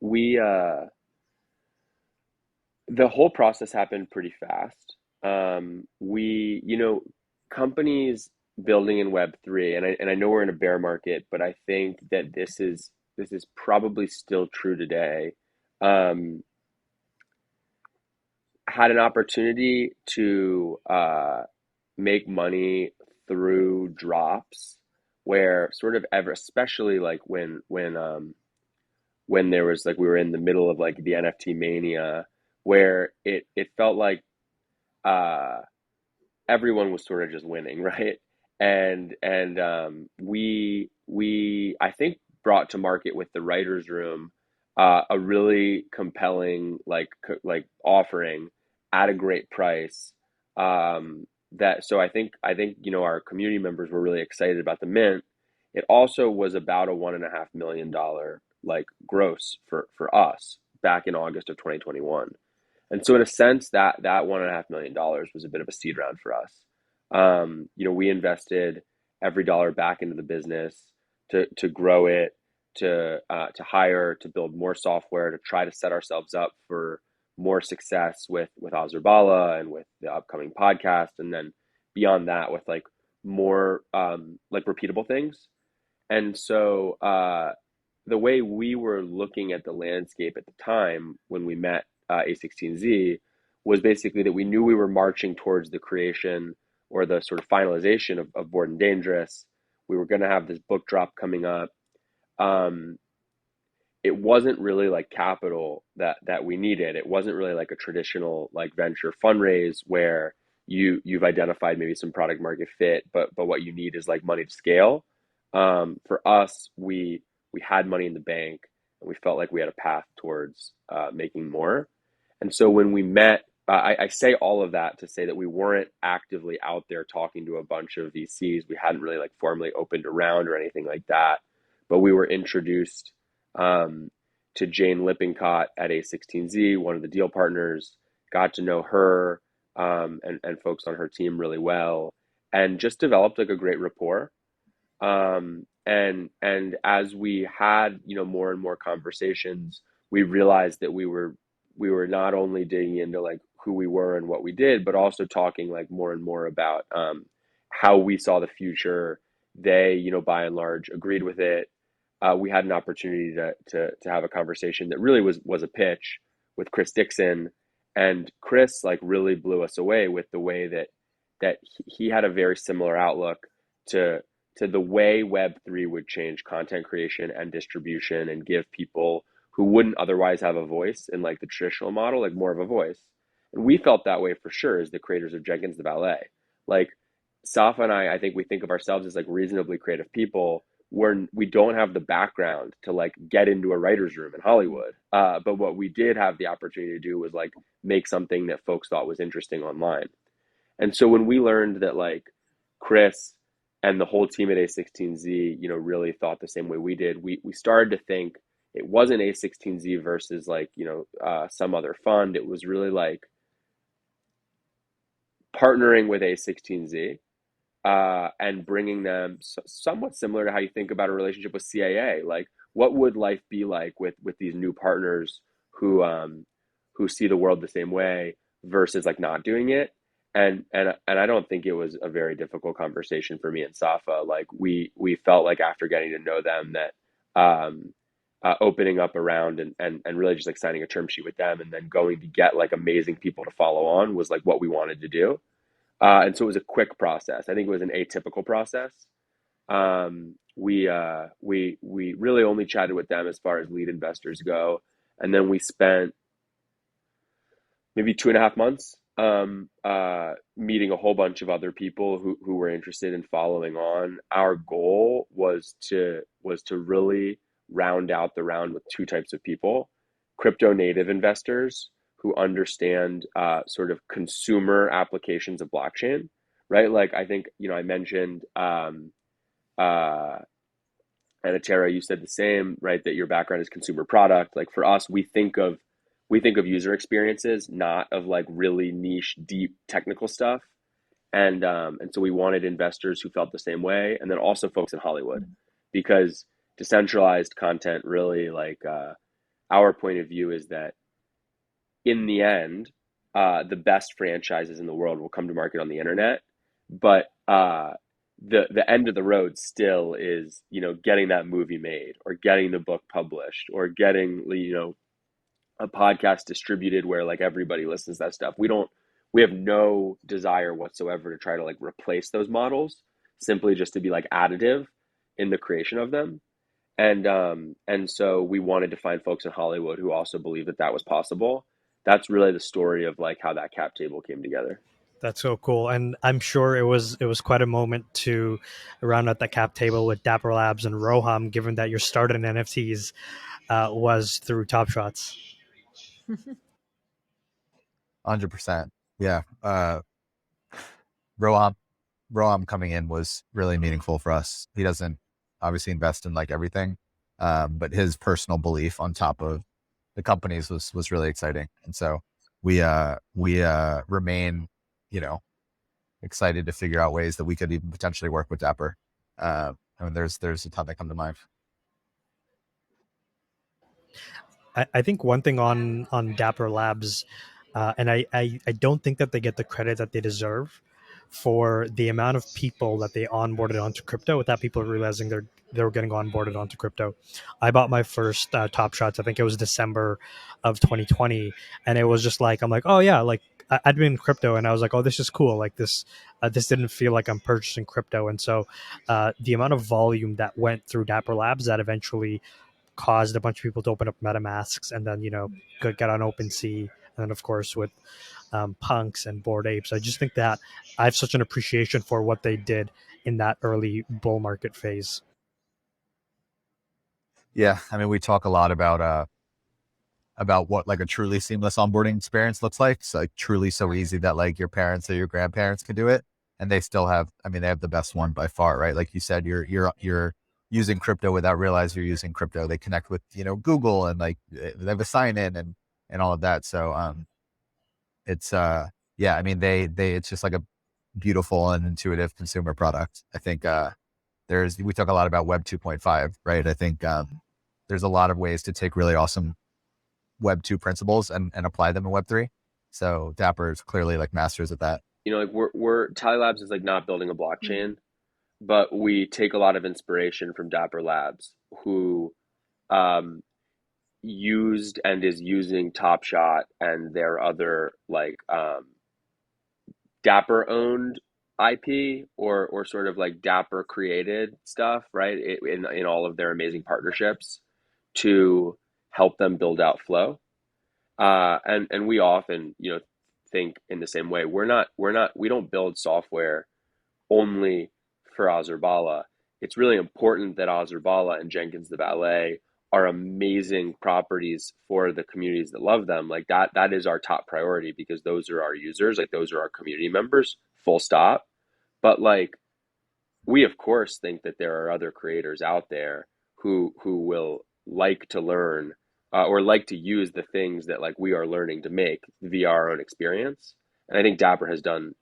We The whole process happened pretty fast. We, companies building in Web3, and I know we're in a bear market, but I think that this is probably still true today. Had an opportunity to make money through drops, where sort of especially like when there was like, we were in the middle of like the NFT mania, where it felt like uh everyone was sort of just winning, right? And we I think brought to market with the writers room a really compelling like offering at a great price. That So I think our community members were really excited about the mint. It also was about a $1.5 million like gross for us back in August of 2021. And so in a sense, that $1.5 million was a bit of a seed round for us. We invested every dollar back into the business to grow it, to hire, to build more software, to try to set ourselves up for more success with Azurbala and with the upcoming podcast, and then beyond that with like more like repeatable things. And so the way we were looking at the landscape at the time when we met A16Z was basically that we knew we were marching towards the creation or the sort of finalization of Bored and Dangerous. We were going to have this book drop coming up. It wasn't really like capital that we needed. It wasn't really like a traditional like venture fundraise where you've identified maybe some product market fit, but what you need is like money to scale. For us, we had money in the bank, and we felt like we had a path towards making more. And so when we met, I say all of that to say that we weren't actively out there talking to a bunch of VCs. We hadn't really like formally opened a round or anything like that, but we were introduced to Jane Lippincott at A16Z, one of the deal partners, got to know her and folks on her team really well, and just developed like a great rapport. And as we had, more and more conversations, we realized that we were not only digging into like who we were and what we did, but also talking like more and more about how we saw the future. They, by and large, agreed with it. We had an opportunity to have a conversation that really was a pitch with Chris Dixon, and Chris like really blew us away with the way that he had a very similar outlook to the way Web3 would change content creation and distribution and give people who wouldn't otherwise have a voice in like the traditional model, like more of a voice. And we felt that way for sure as the creators of Jenkins the Valet. Like Safa and I think we think of ourselves as like reasonably creative people where we don't have the background to like get into a writer's room in Hollywood. But what we did have the opportunity to do was like make something that folks thought was interesting online. And so when we learned that like Chris and the whole team at A16Z, really thought the same way we did, we started to think it wasn't A16Z versus like, some other fund. It was really like partnering with A16Z and bringing them somewhat similar to how you think about a relationship with CAA. Like, what would life be like with these new partners who see the world the same way versus like not doing it? And I don't think it was a very difficult conversation for me and Safa. Like we felt like after getting to know them that opening up around and really just like signing a term sheet with them and then going to get like amazing people to follow on was like what we wanted to do. And so it was a quick process. I think it was an atypical process. We really only chatted with them as far as lead investors go, and then we spent maybe 2.5 months meeting a whole bunch of other people who were interested in following on. Our goal was to really round out the round with two types of people: crypto native investors who understand sort of consumer applications of blockchain, right? Like I think, I mentioned and atareh, you said the same, right? That your background is consumer product. Like for us, we think of user experiences, not of like really niche, deep technical stuff. And so we wanted investors who felt the same way, and then also folks in Hollywood, because decentralized content really like our point of view is that in the end, the best franchises in the world will come to market on the internet, but the end of the road still is getting that movie made or getting the book published or getting a podcast distributed where like everybody listens to that stuff. We have no desire whatsoever to try to like replace those models, simply just to be like additive in the creation of them. And so we wanted to find folks in Hollywood who also believed that was possible. That's really the story of like how that cap table came together. That's so cool. And I'm sure it was quite a moment to round out that cap table with Dapper Labs and Roham, given that your start in NFTs was through Top Shots. 100%. Yeah. Roham coming in was really meaningful for us. He doesn't obviously invest in like everything, but his personal belief on top of the companies was really exciting. And so we remain, excited to figure out ways that we could even potentially work with Dapper. I mean, there's a ton that come to mind. I think one thing on Dapper Labs, and I don't think that they get the credit that they deserve for the amount of people that they onboarded onto crypto without people realizing they were getting onboarded onto crypto. I bought my first Top Shots. I think it was December of 2020, and it was just like, I'm like, oh yeah, like I'd been in crypto, and I was like, oh, this is cool. Like this didn't feel like I'm purchasing crypto, and so the amount of volume that went through Dapper Labs that eventually caused a bunch of people to open up MetaMasks, and then get on OpenSea, and then of course with punks and Bored Apes. I just think that I have such an appreciation for what they did in that early bull market phase. Yeah, I mean, we talk a lot about what like a truly seamless onboarding experience looks like. It's like truly so easy that like your parents or your grandparents can do it, and they still have. I mean, they have the best one by far, right? Like you said, you're using crypto without realizing you're using crypto. They connect with Google, and like they have a sign in and all of that. So it's yeah, I mean they it's just like a beautiful and intuitive consumer product. I think we talk a lot about Web 2.5, right? I think there's a lot of ways to take really awesome Web 2 principles and apply them in Web 3. So Dapper is clearly like masters at that. Like we're Tally Labs is like not building a blockchain, but we take a lot of inspiration from Dapper Labs, who um, used and is using Top Shot and their other like Dapper owned IP or sort of like Dapper created stuff, right? In all of their amazing partnerships to help them build out flow. And we often, think in the same way. We don't build software only for Azurbala. It's really important that Azurbala and Jenkins the Valet are amazing properties for the communities that love them. Like that is our top priority because those are our users, like those are our community members, full stop. But like we of course think that there are other creators out there who will like to learn or like to use the things that like we are learning to make via our own experience. And I think Dapper has done,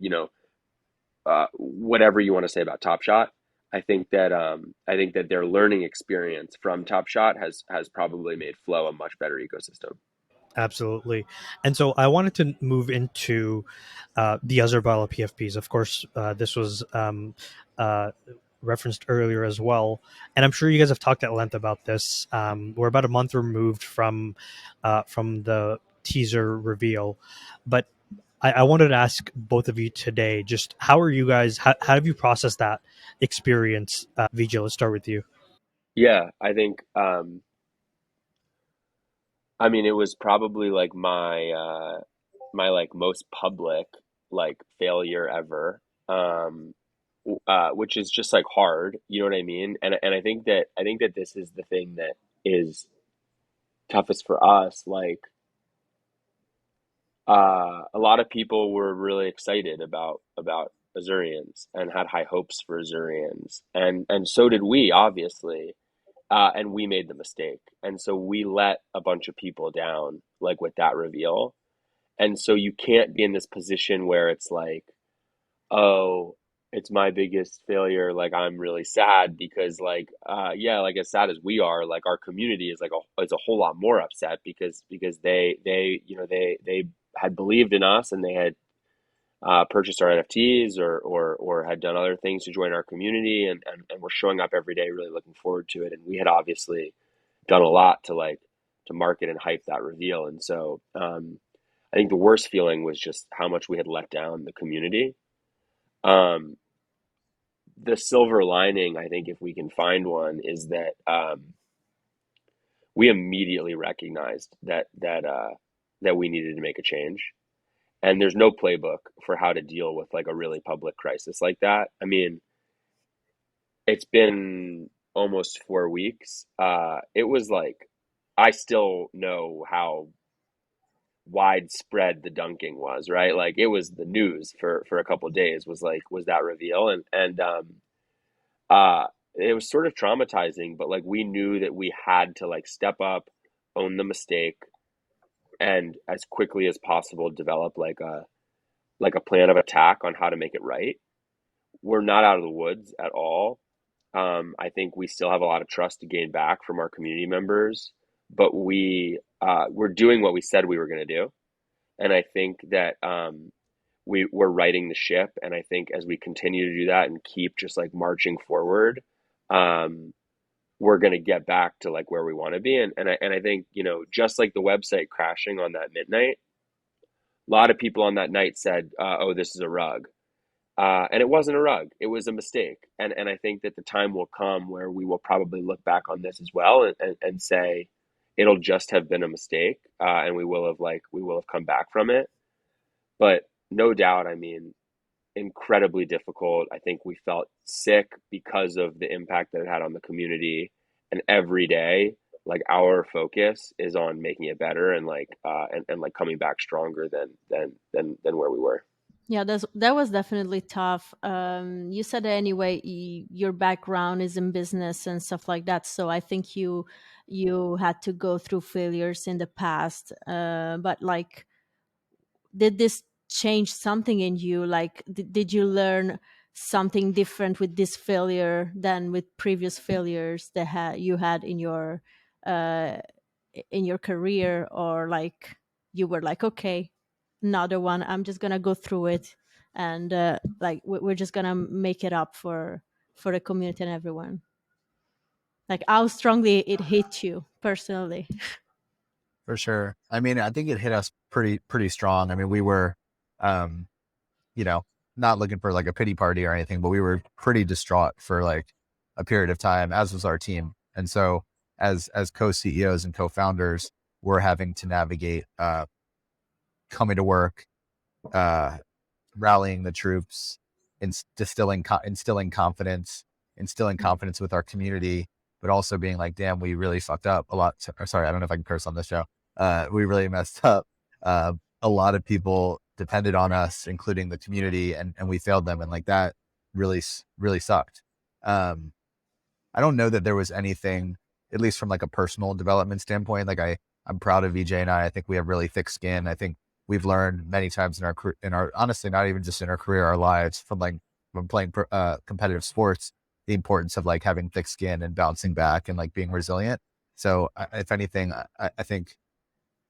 whatever you want to say about Top Shot. I think that their learning experience from Top Shot has probably made Flow a much better ecosystem. Absolutely. And so I wanted to move into the Azurbala PFPs. Of course, this was referenced earlier as well. And I'm sure you guys have talked at length about this. We're about a month removed from the teaser reveal. But I wanted to ask both of you today, just how are you guys, how have you processed that experience? VJ, let's start with you. Yeah, I think I mean it was probably like my like most public like failure ever. Which is just like hard, you know what I mean? And I think that this is the thing that is toughest for us. Like a lot of people were really excited about Azurians and had high hopes for Azurians, and so did we, obviously. And we made the mistake, and so we let a bunch of people down, like with that reveal. And so you can't be in this position where it's like, oh, it's my biggest failure. Like I'm really sad because like yeah, like as sad as we are, like our community is like is a whole lot more upset because they had believed in us and they had purchased our NFTs or had done other things to join our community and we're showing up every day really looking forward to it. And we had obviously done a lot to like to market and hype that reveal. And so I think the worst feeling was just how much we had let down the community. Um, the silver lining, I think, if we can find one, is that we immediately recognized that we needed to make a change, and there's no playbook for how to deal with like a really public crisis like that. I mean, it's been almost 4 weeks. It was like I still know how widespread the dunking was, right? Like it was the news for a couple of days was that reveal and uh it was sort of traumatizing, but like we knew that we had to like step up, own the mistake, and as quickly as possible develop like a plan of attack on how to make it right. We're not out of the woods at all. I think we still have a lot of trust to gain back from our community members, but we're doing what we said we were going to do, and I think that we're righting the ship. And I think as we continue to do that and keep just like marching forward, we're going to get back to like where we want to be. And I think, you know, just like the website crashing on that midnight, a lot of people on that night said, "Oh, this is a rug." And it wasn't a rug; it was a mistake. And I think that the time will come where we will probably look back on this as well and say it'll just have been a mistake, and we will have come back from it. But no doubt, I mean, incredibly difficult. I think we felt sick because of the impact that it had on the community, and every day, like our focus is on making it better and like and like coming back stronger than where we were. Yeah, that was definitely tough. You said anyway, your background is in business and stuff like that, so I think you had to go through failures in the past. But like, did this change something in you? Like, did you learn something different with this failure than with previous failures that you had uh, in your career, or like you were like, okay, another one, I'm just gonna go through it, and like we're just gonna make it up for the community and everyone. Like, how strongly it hit you personally? For sure. I mean, I think it hit us pretty strong. I mean, we were, um, you know, not looking for like a pity party or anything, but we were pretty distraught for like a period of time, as was our team. And so as co-CEOs and co-founders, we're having to navigate coming to work, rallying the troops, instilling confidence, instilling confidence with our community, but also being like, damn, we really fucked up a lot. Sorry, I don't know if I can curse on this show. We really messed up. A lot of people depended on us, including the community, and we failed them. And like that really sucked. I don't know that there was anything, at least from like a personal development standpoint. Like I'm proud of VJ and I think we have really thick skin. I think we've learned many times in our honestly, not even just in our career, our lives, from playing competitive sports, the importance of like having thick skin and bouncing back and like being resilient. So if anything, I think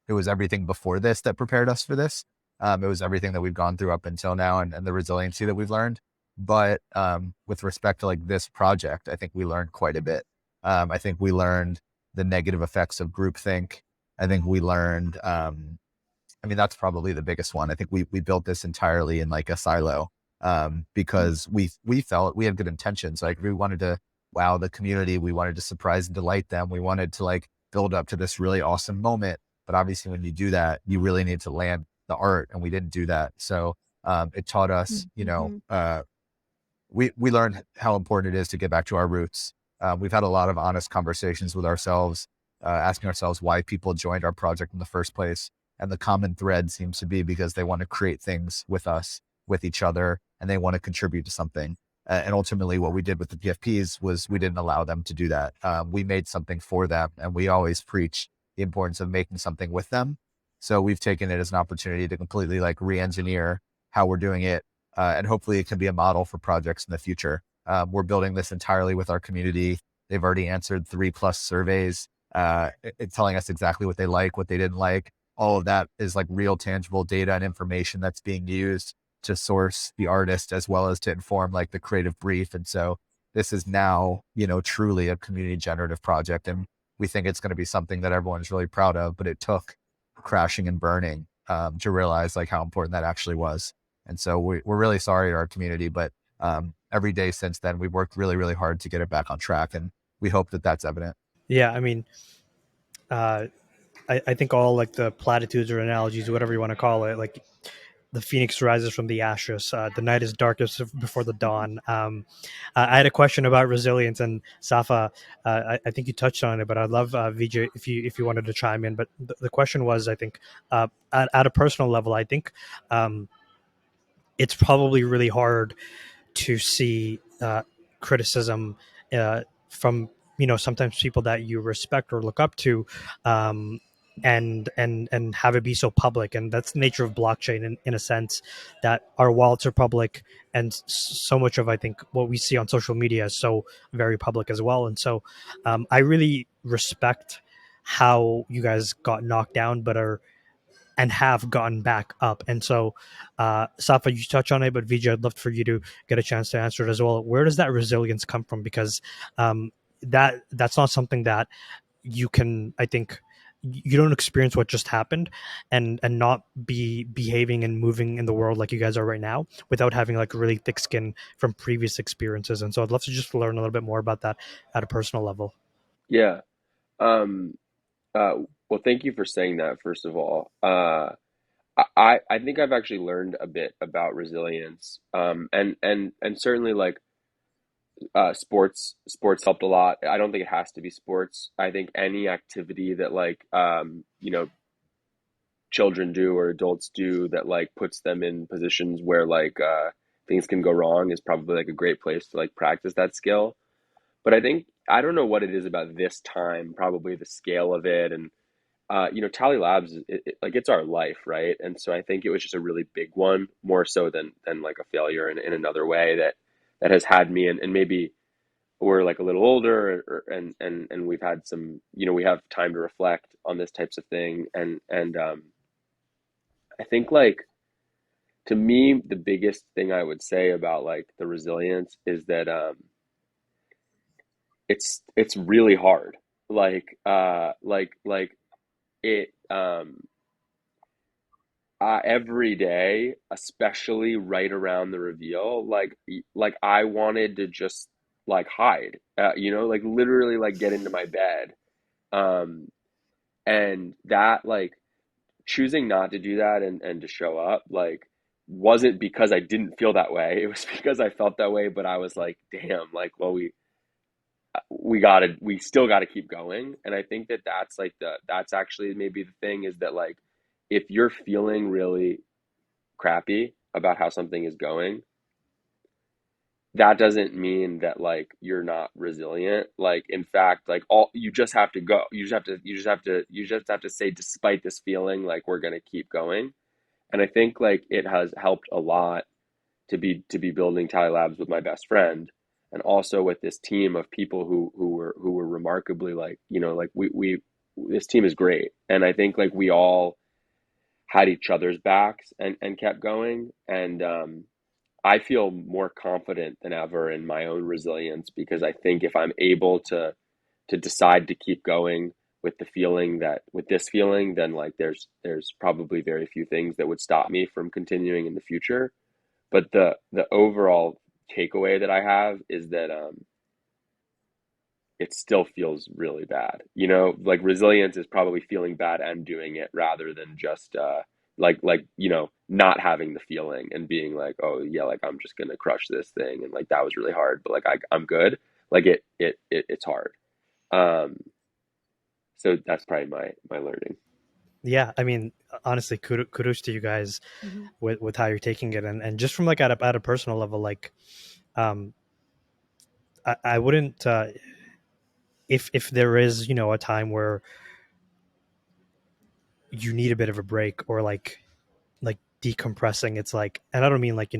it was everything before this that prepared us for this. It was everything that we've gone through up until now, and the resiliency that we've learned. But with respect to like this project, I think we learned quite a bit. I think we learned the negative effects of groupthink. I think we learned, I mean, that's probably the biggest one. I think we built this entirely in like a silo, because we felt we had good intentions. Like we wanted to wow the community. We wanted to surprise and delight them. We wanted to like build up to this really awesome moment. But obviously when you do that, you really need to land the art, and we didn't do that. So it taught us, you know, we learned how important it is to get back to our roots. We've had a lot of honest conversations with ourselves, asking ourselves why people joined our project in the first place. And the common thread seems to be because they want to create things with us, with each other, and they want to contribute to something. And ultimately what we did with the PFPs was we didn't allow them to do that. We made something for them, and we always preach the importance of making something with them. So we've taken it as an opportunity to completely like re-engineer how we're doing it. And hopefully it can be a model for projects in the future. We're building this entirely with our community. They've already answered 3+ surveys, telling us exactly what they like, what they didn't like. All of that is like real tangible data and information that's being used to source the artist as well as to inform like the creative brief. And so this is now, you know, truly a community generative project. And we think it's going to be something that everyone's really proud of, but it took crashing and burning to realize like how important that actually was. And so we're really sorry to our community, but every day since then, we've worked really, really hard to get it back on track. And we hope that that's evident. Yeah. I mean, I think all like the platitudes or analogies, whatever you want to call it, like the phoenix rises from the ashes, the night is darkest before the dawn. I had a question about resilience, and Safa, I think you touched on it, but I'd love VJ if you wanted to chime in. But the question was, I think at a personal level, I think it's probably really hard to see criticism from, you know, sometimes people that you respect or look up to, and have it be so public. And that's the nature of blockchain in a sense, that our wallets are public, and so much of, I think, what we see on social media is so very public as well. And so I really respect how you guys got knocked down but are and have gotten back up. And so Safa, you touch on it, but VJ, I'd love for you to get a chance to answer it as well. Where does that resilience come from? Because that's not something that you can, I think, you don't experience what just happened and not be behaving and moving in the world like you guys are right now without having like really thick skin from previous experiences. And so I'd love to just learn a little bit more about that at a personal level. Yeah. Um, well, thank you for saying that, first of all. I think I've actually learned a bit about resilience. And certainly like sports helped a lot. I don't think it has to be sports. I think any activity that like children do or adults do that like puts them in positions where like things can go wrong is probably like a great place to like practice that skill. But I think I don't know what it is about this time, probably the scale of it, and Tally Labs, like it's our life, right? And so I think it was just a really big one, more so than like a failure in another way that has had me, and maybe we're like a little older, and we've had some, we have time to reflect on this types of thing, and I think like to me the biggest thing I would say about like the resilience is that it's really hard, like it every day, especially right around the reveal, like I wanted to just like hide, like literally like get into my bed, um, and that like choosing not to do that and to show up like wasn't because I didn't feel that way. It was because I felt that way, but I was like, damn, like, well, we still gotta keep going. And I think that that's actually maybe the thing is that like if you're feeling really crappy about how something is going, that doesn't mean that like you're not resilient. Like in fact, like all you just have to go. You just have to say, despite this feeling, like we're gonna keep going. And I think like it has helped a lot to be building Tally Labs with my best friend, and also with this team of people who were remarkably like, like we this team is great. And I think like we all had each other's backs and kept going. And I feel more confident than ever in my own resilience, because I think if I'm able to decide to keep going with this feeling, then like there's probably very few things that would stop me from continuing in the future. But the overall takeaway that I have is that it still feels really bad. Like resilience is probably feeling bad and doing it, rather than just like not having the feeling and being like, oh yeah, like I'm just gonna crush this thing, and like that was really hard, but like I'm good. Like it's hard. Um, so that's probably my learning. Yeah, I mean, honestly, kudos to you guys Mm-hmm. with how you're taking it, and just from like at a personal level, like um, I wouldn't if there is a time where you need a bit of a break or like decompressing, it's like, and I don't mean like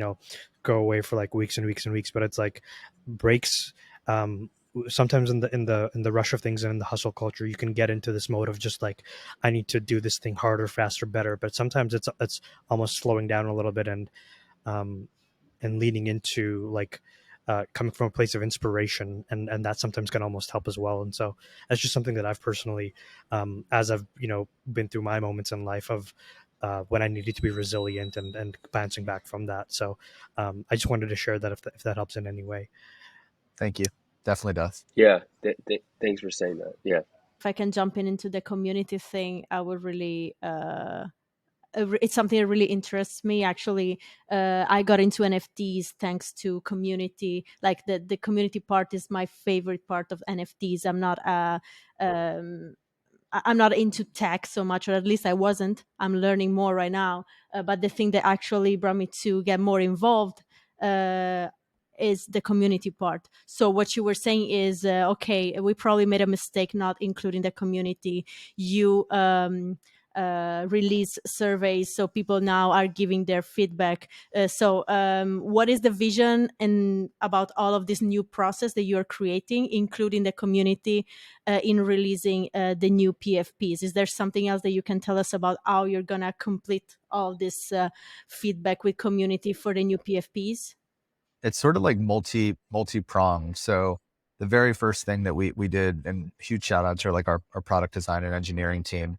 go away for like weeks and weeks and weeks, but it's like breaks. um Sometimes in the rush of things and in the hustle culture, you can get into this mode of just like, I need to do this thing harder, faster, better. But sometimes it's almost slowing down a little bit, um and leaning into like coming from a place of inspiration, and that sometimes can almost help as well. And so that's just something that I've personally, as I've been through my moments in life of when I needed to be resilient and bouncing back from that. So I just wanted to share that if that helps in any way. Thank you. Definitely does. Yeah, thanks for saying that. Yeah. If I can jump into the community thing, I would really it's something that really interests me. Actually, I got into NFTs thanks to community. Like the community part is my favorite part of NFTs. Um, I'm not into tech so much, or at least I wasn't. I'm learning more right now. But the thing that actually brought me to get more involved uh, is the community part. So what you were saying is, okay, we probably made a mistake not including the community. You release surveys, so people now are giving their feedback. So what is the vision and about all of this new process that you're creating, including the community in releasing the new PFPs? Is there something else that you can tell us about how you're gonna complete all this feedback with community for the new PFPs? It's sort of like multi-pronged. So the very first thing that we did, and huge shout out to like our product design and engineering team,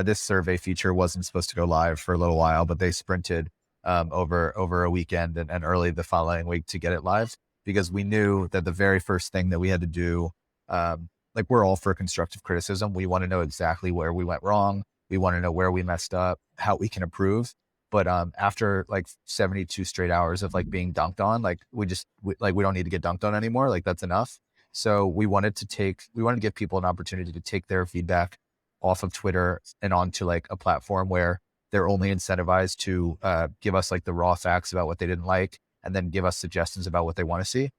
this survey feature wasn't supposed to go live for a little while, but they sprinted over a weekend and early the following week to get it live, because we knew that the very first thing that we had to do, like we're all for constructive criticism. We want to know exactly where we went wrong. We want to know where we messed up, how we can improve. But after like 72 straight hours of like being dunked on, like we don't need to get dunked on anymore. Like that's enough. So we wanted to give people an opportunity to take their feedback off of Twitter and onto like a platform where they're only incentivized to give us like the raw facts about what they didn't like, and then give us suggestions about what they want to see.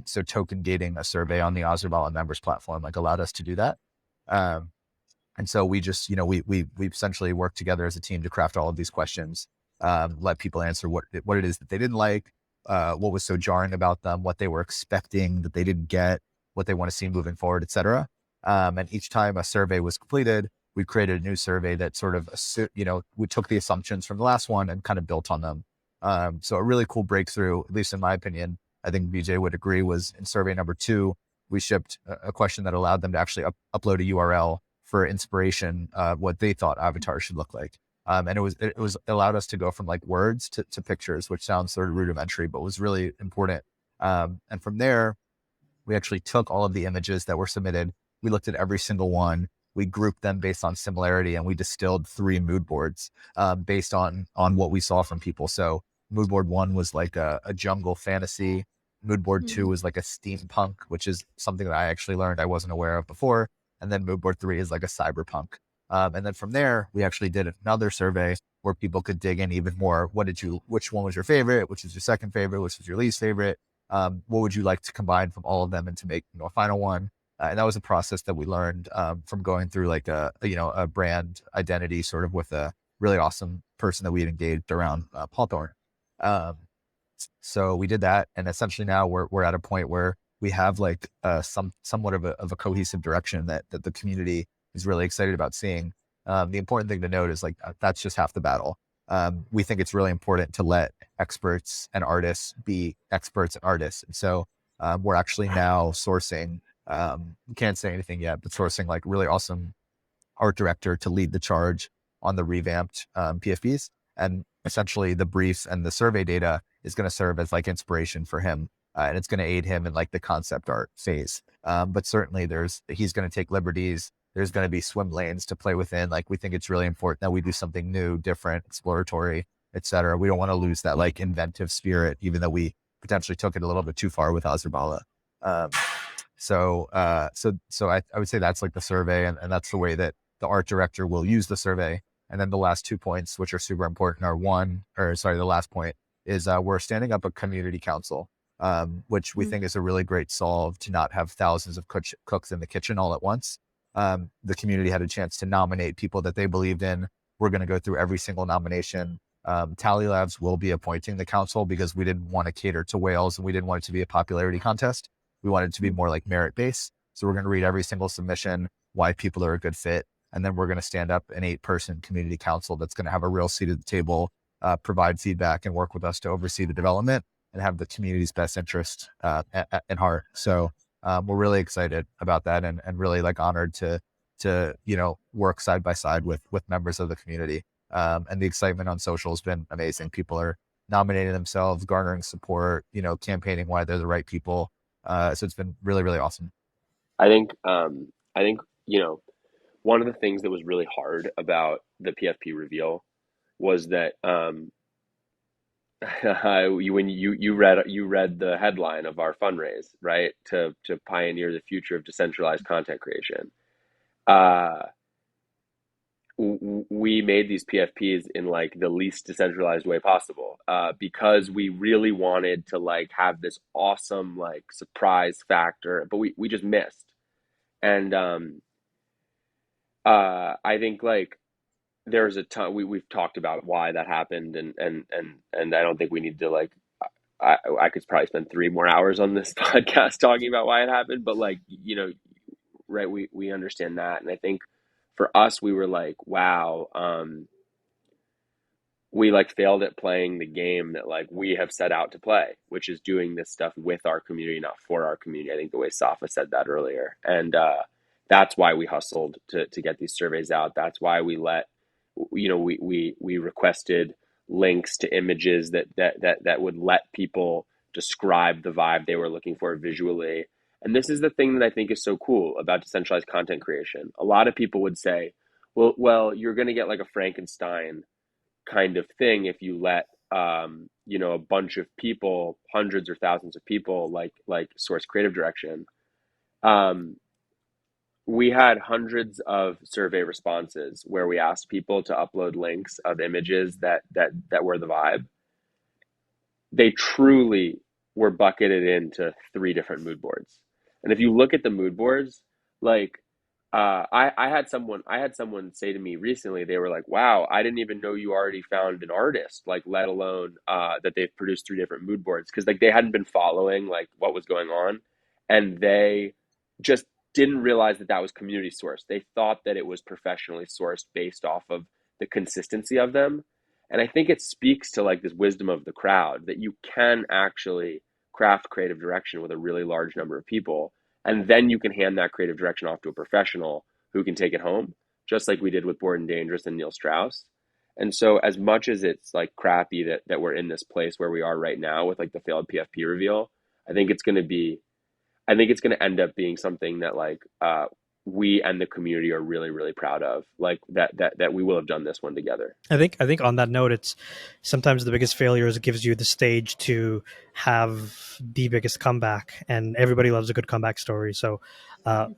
So token gating a survey on the Azurbala members platform like allowed us to do that. And so we just, we essentially worked together as a team to craft all of these questions, let people answer what it is that they didn't like, what was so jarring about them, what they were expecting that they didn't get, what they want to see moving forward, et cetera. And each time a survey was completed, we created a new survey that sort of, we took the assumptions from the last one and kind of built on them. So a really cool breakthrough, at least in my opinion, I think VJ would agree, was in survey number 2, we shipped a question that allowed them to actually upload a URL for inspiration, what they thought avatar should look like. And it allowed us to go from like words to pictures, which sounds sort of rudimentary, but was really important. And from there, we actually took all of the images that were submitted. We looked at every single one. We grouped them based on similarity, and we distilled 3 mood boards based on what we saw from people. So mood board 1 was like a jungle fantasy. Mood board 2 was like a steampunk, which is something that I actually learned I wasn't aware of before. And then mood board 3 is like a cyberpunk. And then from there, we actually did another survey where people could dig in even more. Which one was your favorite? Which was your second favorite? Which was your least favorite? What would you like to combine from all of them and to make a final one? And that was a process that we learned from going through like a brand identity sort of with a really awesome person that we had engaged around Paul Thorne. So we did that. And essentially now we're at a point where we have like somewhat of a cohesive direction that the community is really excited about seeing. The important thing to note is like, that's just half the battle. We think it's really important to let experts and artists be experts and artists. And so we're actually now sourcing, can't say anything yet, but sourcing like really awesome art director to lead the charge on the revamped PFPs. And essentially the briefs and the survey data is going to serve as like inspiration for him. And it's going to aid him in like the concept art phase. But certainly he's going to take liberties. There's going to be swim lanes to play within. Like we think it's really important that we do something new, different, exploratory, et cetera. We don't want to lose that like inventive spirit, even though we potentially took it a little bit too far with Azurbala. So I would say that's like the survey, and that's the way that the art director will use the survey. And then the last 2 points, which are super important, are the last point is we're standing up a community council. Which we think is a really great solve to not have thousands of cooks in the kitchen all at once. The community had a chance to nominate people that they believed in. We're going to go through every single nomination. Tally Labs will be appointing the council because we didn't want to cater to whales and we didn't want it to be a popularity contest. We wanted it to be more like merit-based. So we're going to read every single submission, why people are a good fit. And then we're going to stand up an 8-person community council that's going to have a real seat at the table, provide feedback, and work with us to oversee the development and have the community's best interest in heart. So we're really excited about that, and really like honored to work side by side with members of the community. And the excitement on social has been amazing. People are nominating themselves, garnering support, campaigning why they're the right people. So it's been really, really awesome. I think one of the things that was really hard about the PFP reveal was that when you read the headline of our fundraise, right, to pioneer the future of decentralized content creation. we made these PFPs in like the least decentralized way possible, because we really wanted to like have this awesome like surprise factor, but we just missed. And I think like there's a ton we've talked about why that happened, and I don't think we need to like I could probably spend 3 more hours on this podcast talking about why it happened, but like, right, we understand that. And I think for us, we were like, wow, we like failed at playing the game that like we have set out to play, which is doing this stuff with our community, not for our community. I think the way Safa said that earlier. And that's why we hustled to get these surveys out. That's why we we requested links to images that would let people describe the vibe they were looking for visually. And this is the thing that I think is so cool about decentralized content creation. A lot of people would say, well, you're going to get like a Frankenstein kind of thing if you let a bunch of people, hundreds or thousands of people, like source creative direction. We had hundreds of survey responses where we asked people to upload links of images that were the vibe. They truly were bucketed into 3 different mood boards. And if you look at the mood boards, like I had someone say to me recently, they were like, "Wow, I didn't even know you already found an artist, like let alone that they've produced 3 different mood boards," because like they hadn't been following like what was going on, and they just didn't realize that that was community sourced. They thought that it was professionally sourced based off of the consistency of them, and I think it speaks to like this wisdom of the crowd that you can actually craft creative direction with a really large number of people, and then you can hand that creative direction off to a professional who can take it home, just like we did with Bored and Dangerous and Neil Strauss. And so as much as it's like crappy that we're in this place where we are right now with like the failed PFP reveal, I think it's going to be, I think it's going to end up being something that like we and the community are really, really proud of, like that we will have done this one together. I think on that note, it's sometimes the biggest failure is it gives you the stage to have the biggest comeback, and everybody loves a good comeback story. So,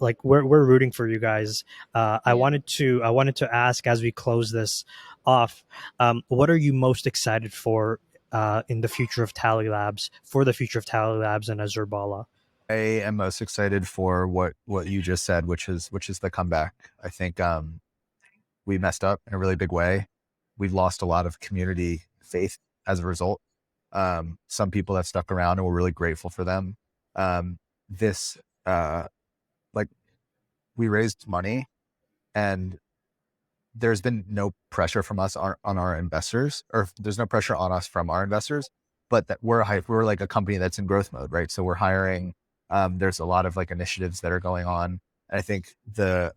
like we're rooting for you guys. I wanted to ask as we close this off, what are you most excited for in the future of Tally Labs, for the future of Tally Labs and Azurbala? I am most excited for what you just said, which is the comeback. I think we messed up in a really big way. We've lost a lot of community faith as a result. Some people that stuck around, and we're really grateful for them. This like we raised money, and there's been no pressure from us on our investors, or there's no pressure on us from our investors, but that we're like a company that's in growth mode, right? So we're hiring. There's a lot of like initiatives that are going on. And I think the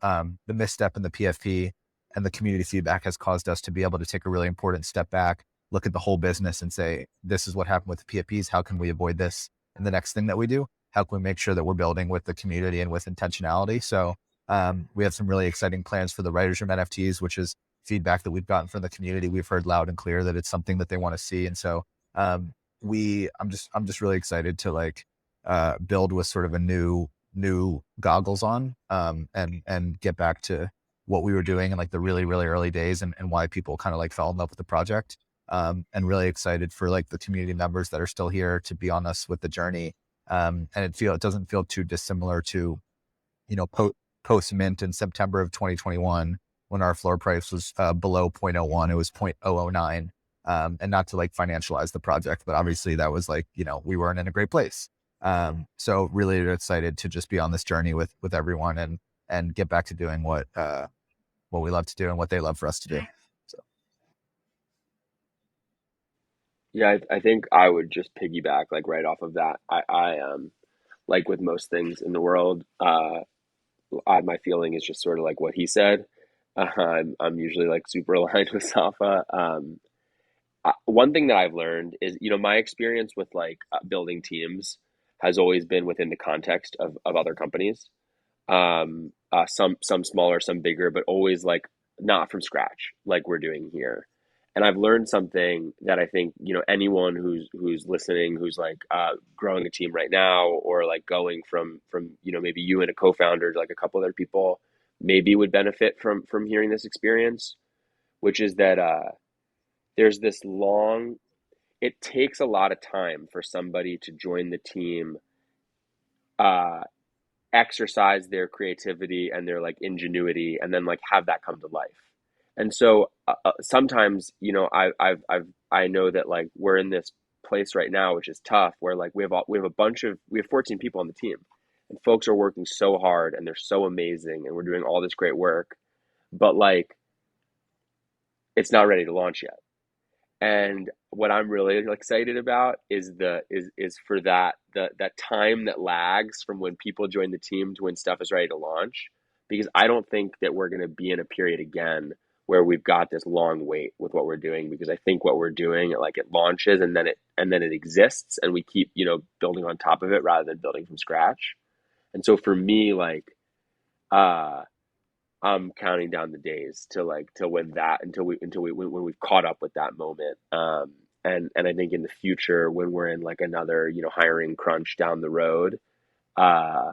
misstep in the PFP and the community feedback has caused us to be able to take a really important step back, look at the whole business and say, this is what happened with the PFPs. How can we avoid this in the next thing that we do? How can we make sure that we're building with the community and with intentionality? So we have some really exciting plans for the writers room NFTs, which is feedback that we've gotten from the community. We've heard loud and clear that it's something that they want to see. And so I'm just really excited to like build with sort of a new goggles on, and get back to what we were doing in like the really, really early days, and why people kind of like fell in love with the project. And really excited for like the community members that are still here to be on us with the journey. And it doesn't feel too dissimilar to, post mint in September of 2021, when our floor price was below 0.01, it was 0.009. And not to like financialize the project, but obviously that was like, we weren't in a great place. So really excited to just be on this journey with everyone, and get back to doing what we love to do and what they love for us to do. So. Yeah, I think I would just piggyback like right off of that. I like with most things in the world, my feeling is just sort of like what he said. I'm usually like super aligned with Safa. One thing that I've learned is, my experience with like building teams has always been within the context of other companies. Some smaller, some bigger, but always like not from scratch, like we're doing here. And I've learned something that I think, anyone who's listening, who's like growing a team right now, or like going from maybe you and a co-founder to like a couple other people, maybe would benefit from hearing this experience, which is that there's this long. It takes a lot of time for somebody to join the team, uh, exercise their creativity and their like ingenuity, and then like have that come to life. And so sometimes, you know, I know that like we're in this place right now, which is tough, where like we have 14 people on the team, and folks are working so hard and they're so amazing, and we're doing all this great work, but like it's not ready to launch yet. And what I'm really excited about is for that time that lags from when people join the team to when stuff is ready to launch, because I don't think that we're going to be in a period again where we've got this long wait with what we're doing, because I think what we're doing, like, it launches and then it exists, and we keep, you know, building on top of it rather than building from scratch. And so for me, like, uh I'm counting down the days to like to when that until we when we've caught up with that moment. And I think in the future, when we're in like another, you know, hiring crunch down the road, uh,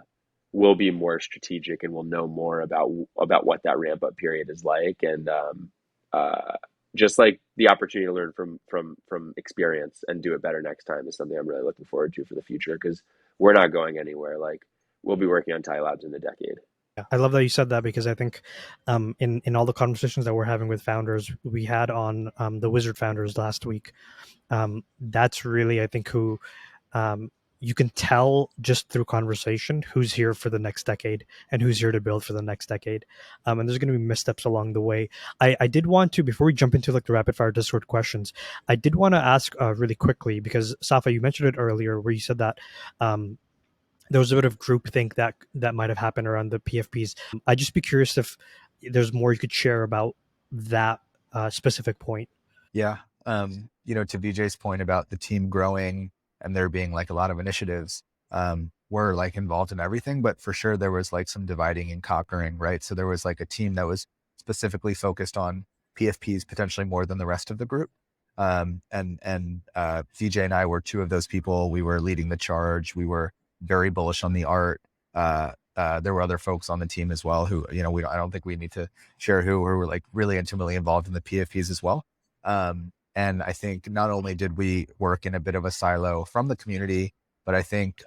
we'll be more strategic and we'll know more about what that ramp up period is like. And uh, just like the opportunity to learn from experience and do it better next time is something I'm really looking forward to for the future, because we're not going anywhere. Like, we'll be working on Tally Labs in a decade. Yeah, I love that you said that, because I think in all the conversations that we're having with founders, we had on the Wizard founders last week. That's really, I think, who you can tell just through conversation who's here for the next decade and who's here to build for the next decade. And there's going to be missteps along the way. I did want to, before we jump into like the rapid fire Discord questions, I did want to ask really quickly, because Safa, you mentioned it earlier, where you said that there was a bit of groupthink that might have happened around the PFPs. I'd just be curious if there's more you could share about that specific point. Yeah. You know, to VJ's point about the team growing and there being like a lot of initiatives, we're like involved in everything, but for sure there was like some dividing and conquering, right? So there was like a team that was specifically focused on PFPs potentially more than the rest of the group. And VJ and I were two of those people. We were leading the charge. We were very bullish on the art. There were other folks on the team as well who, you know, I don't think we need to share who were like really intimately involved in the PFPs as well. And I think not only did we work in a bit of a silo from the community, but I think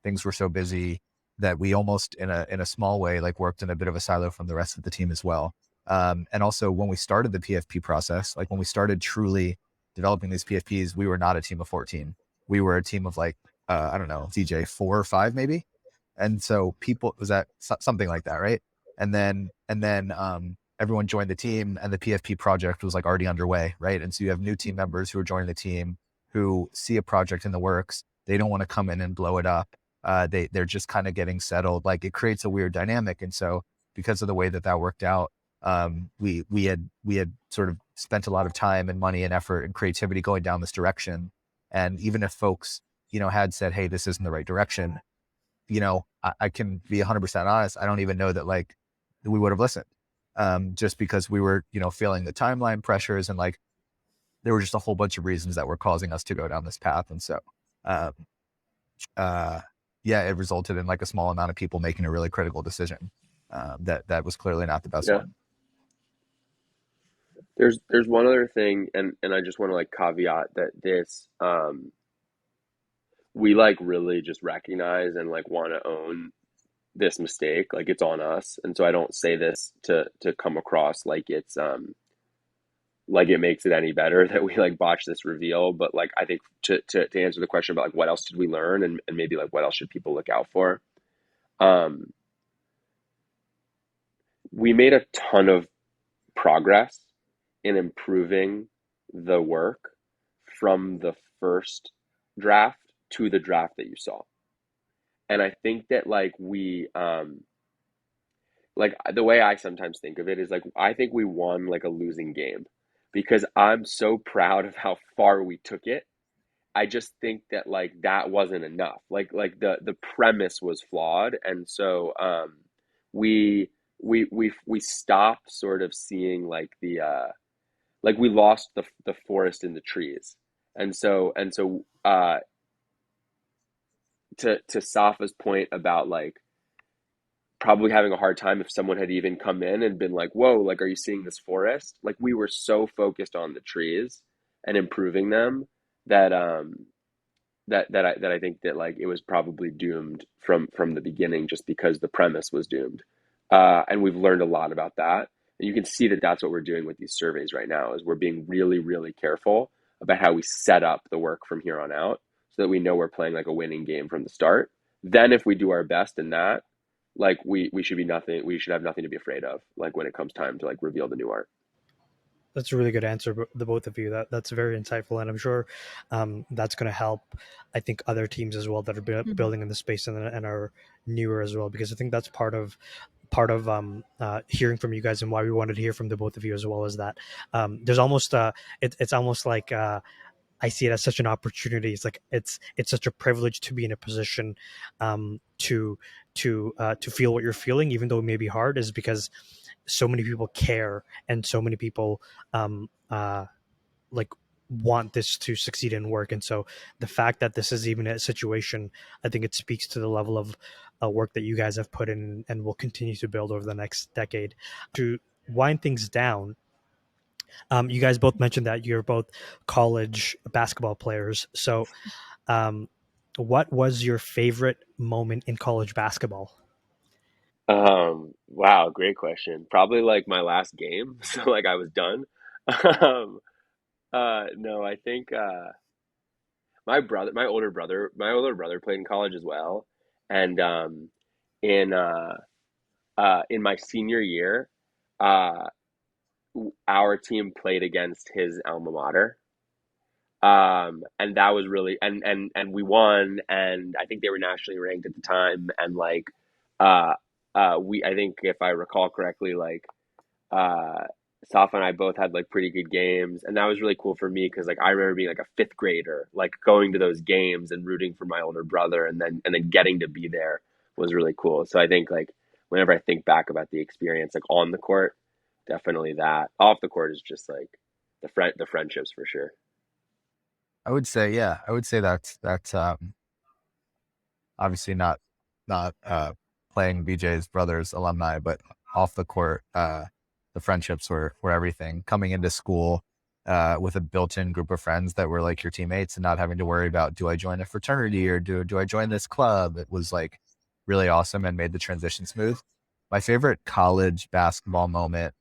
things were so busy that we almost in a small way like worked in a bit of a silo from the rest of the team as well. And also when we started the PFP process, like when we started truly developing these PFPs, we were not a team of 14. We were a team of like, I don't know, DJ 4 or 5 maybe. And so people, was that something like that, right? And then everyone joined the team and the PFP project was like already underway, right? And so you have new team members who are joining the team who see a project in the works. They don't want to come in and blow it up. They're just kind of getting settled. Like, it creates a weird dynamic. And so because of the way that worked out, we had sort of spent a lot of time and money and effort and creativity going down this direction. And even if folks, you know, had said, hey, this isn't the right direction, you know, I can be 100% honest. I don't even know that like we would have listened, just because we were, you know, feeling the timeline pressures, and like there were just a whole bunch of reasons that were causing us to go down this path. And so, yeah, it resulted in like a small amount of people making a really critical decision that was clearly not the best one. There's one other thing, and I just want to like caveat that this we like really just recognize and like want to own this mistake. Like, it's on us. And so I don't say this to come across like it's like it makes it any better that we like botched this reveal. But like, I think to answer the question about like what else did we learn, and maybe like what else should people look out for, we made a ton of progress in improving the work from the first draft to the draft that you saw. And I think that like we like the way I sometimes think of it is like, I think we won like a losing game, because I'm so proud of how far we took it. I just think that like that wasn't enough. Like the premise was flawed. And so we we stopped sort of seeing like the like we lost the forest in the trees. And so to Safa's point about like probably having a hard time if someone had even come in and been like, whoa, like, are you seeing this forest? Like, we were so focused on the trees and improving them that I think that like it was probably doomed from the beginning, just because the premise was doomed. And we've learned a lot about that. And you can see that that's what we're doing with these surveys right now, is we're being really, really careful about how we set up the work from here on out, so that we know we're playing like a winning game from the start. Then if we do our best in that, like we should have nothing to be afraid of, like when it comes time to like reveal the new art. That's a really good answer, the both of you. That's very insightful, and I'm sure that's going to help, I think, other teams as well that are building in the space and are newer as well, because I think that's part of hearing from you guys, and why we wanted to hear from the both of you as well, is that there's almost it's almost like I see it as such an opportunity. It's like it's such a privilege to be in a position to feel what you're feeling, even though it may be hard, is because so many people care, and so many people like want this to succeed and work. And so the fact that this is even a situation, I think it speaks to the level of work that you guys have put in and will continue to build over the next decade. To wind things down, you guys both mentioned that you're both college basketball players. So what was your favorite moment in college basketball? Wow, great question. Probably like my last game. So like I was done. Um, no, I think my older brother played in college as well. And in in my senior year, uh, our team played against his alma mater. And that was really, and we won, and I think they were nationally ranked at the time. And like uh we, I think if I recall correctly, like uh Safa and I both had like pretty good games, and that was really cool for me, because like I remember being like a fifth grader, like going to those games and rooting for my older brother, and then getting to be there was really cool. So I think like whenever I think back about the experience, like on the court, definitely that. Off the court is just like the friendships for sure. I would say, yeah, I would say that's obviously not playing BJ's brother's alumni, but off the court, the friendships were everything. Coming into school with a built-in group of friends that were like your teammates, and not having to worry about, do I join a fraternity or do I join this club? It was like really awesome and made the transition smooth. My favorite college basketball moment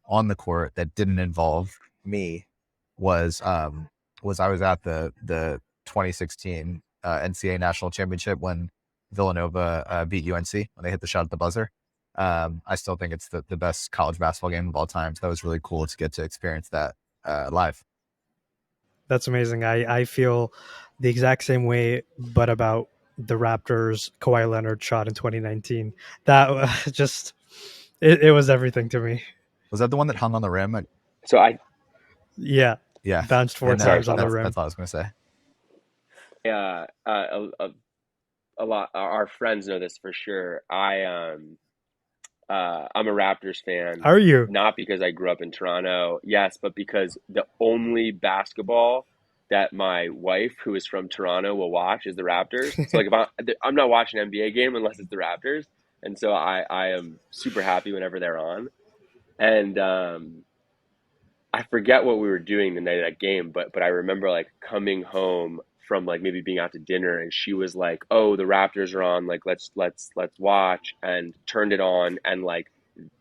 on the court that didn't involve me was I was at the 2016 NCAA national championship when Villanova beat UNC when they hit the shot at the buzzer. I still think it's the best college basketball game of all time. So that was really cool to get to experience that live. That's amazing. I feel the exact same way, but about the Raptors Kawhi Leonard shot in 2019. That just it was everything to me. Was that the one that hung on the rim? So I Yeah, Yeah, bounced four times on the rim. That's all I was going to say. A lot our friends know this for sure. I'm a Raptors fan. Are you? Not because I grew up in Toronto, yes, but because the only basketball that my wife, who is from Toronto, will watch is the Raptors. So like if I'm not watching an NBA game unless it's the Raptors, and so I am super happy whenever they're on. And I forget what we were doing the night of that game, but I remember like coming home from like maybe being out to dinner, and she was like, "Oh, the Raptors are on. Like let's watch," and turned it on, and like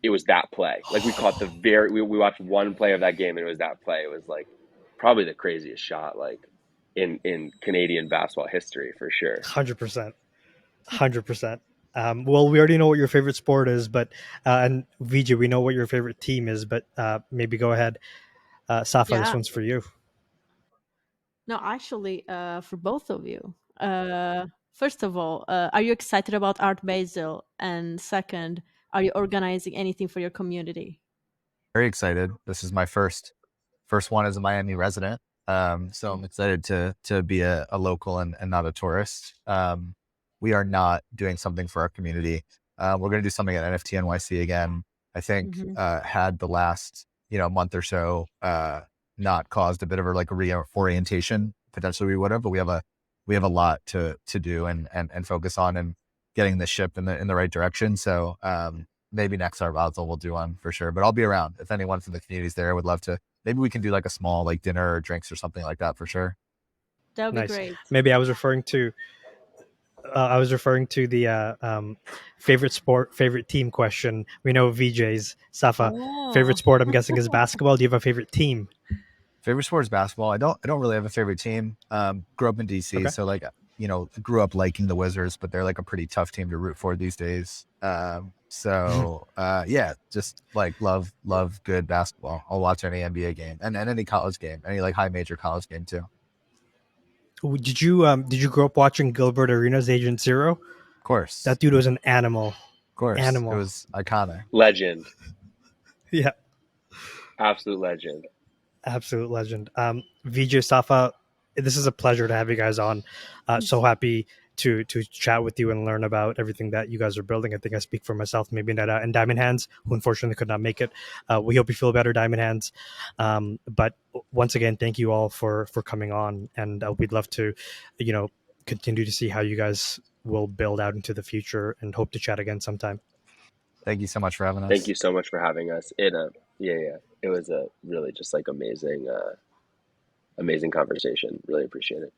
it was that play. Like we caught we watched one play of that game, and it was that play. It was like probably the craziest shot like in Canadian basketball history for sure. 100%, 100%. Well, we already know what your favorite sport is, but and VJ, we know what your favorite team is, but maybe go ahead, Safa. This one's for you. No, actually, for both of you. First of all, are you excited about Art Basel? And second, are you organizing anything for your community? Very excited. This is my first one as a Miami resident. So I'm excited to be a local and not a tourist. We are not doing something for our community. We're going to do something at NFT NYC again. I think had the last month or so not caused a bit of a reorientation, potentially we would have, but we have a lot to do and focus on. And getting the ship in the right direction. So maybe next Basel we'll do one for sure. But I'll be around if anyone from the community's there. I would love to. Maybe we can do like a small like dinner or drinks or something like that for sure. That would be Nice. great. Maybe I was referring to the favorite sport, favorite team question. We know VJ's SAFA. Favorite sport, I'm guessing, is basketball. Do you have a favorite team? Favorite sport is basketball. I don't really have a favorite team. Grew up in DC, Okay. so like grew up liking the Wizards, but they're like a pretty tough team to root for these days. Yeah, just like love good basketball. I'll watch any NBA game and any college game, any like high major college game too. Did you grow up watching Gilbert Arenas Agent Zero? Of course. That dude was an animal. Of course. Animal. It was iconic. Legend. Yeah. Absolute legend. Absolute legend. VJ, SAFA, this is a pleasure to have you guys on. So happy to chat with you and learn about everything that you guys are building. I think I speak for myself, mebynetta, and Diamond Hands, who unfortunately could not make it. We hope you feel better, Diamond Hands. But once again, thank you all for coming on, and we'd love to, continue to see how you guys will build out into the future, and hope to chat again sometime. Thank you so much for having us. Thank you so much for having us. It was a really just like amazing conversation. Really appreciate it.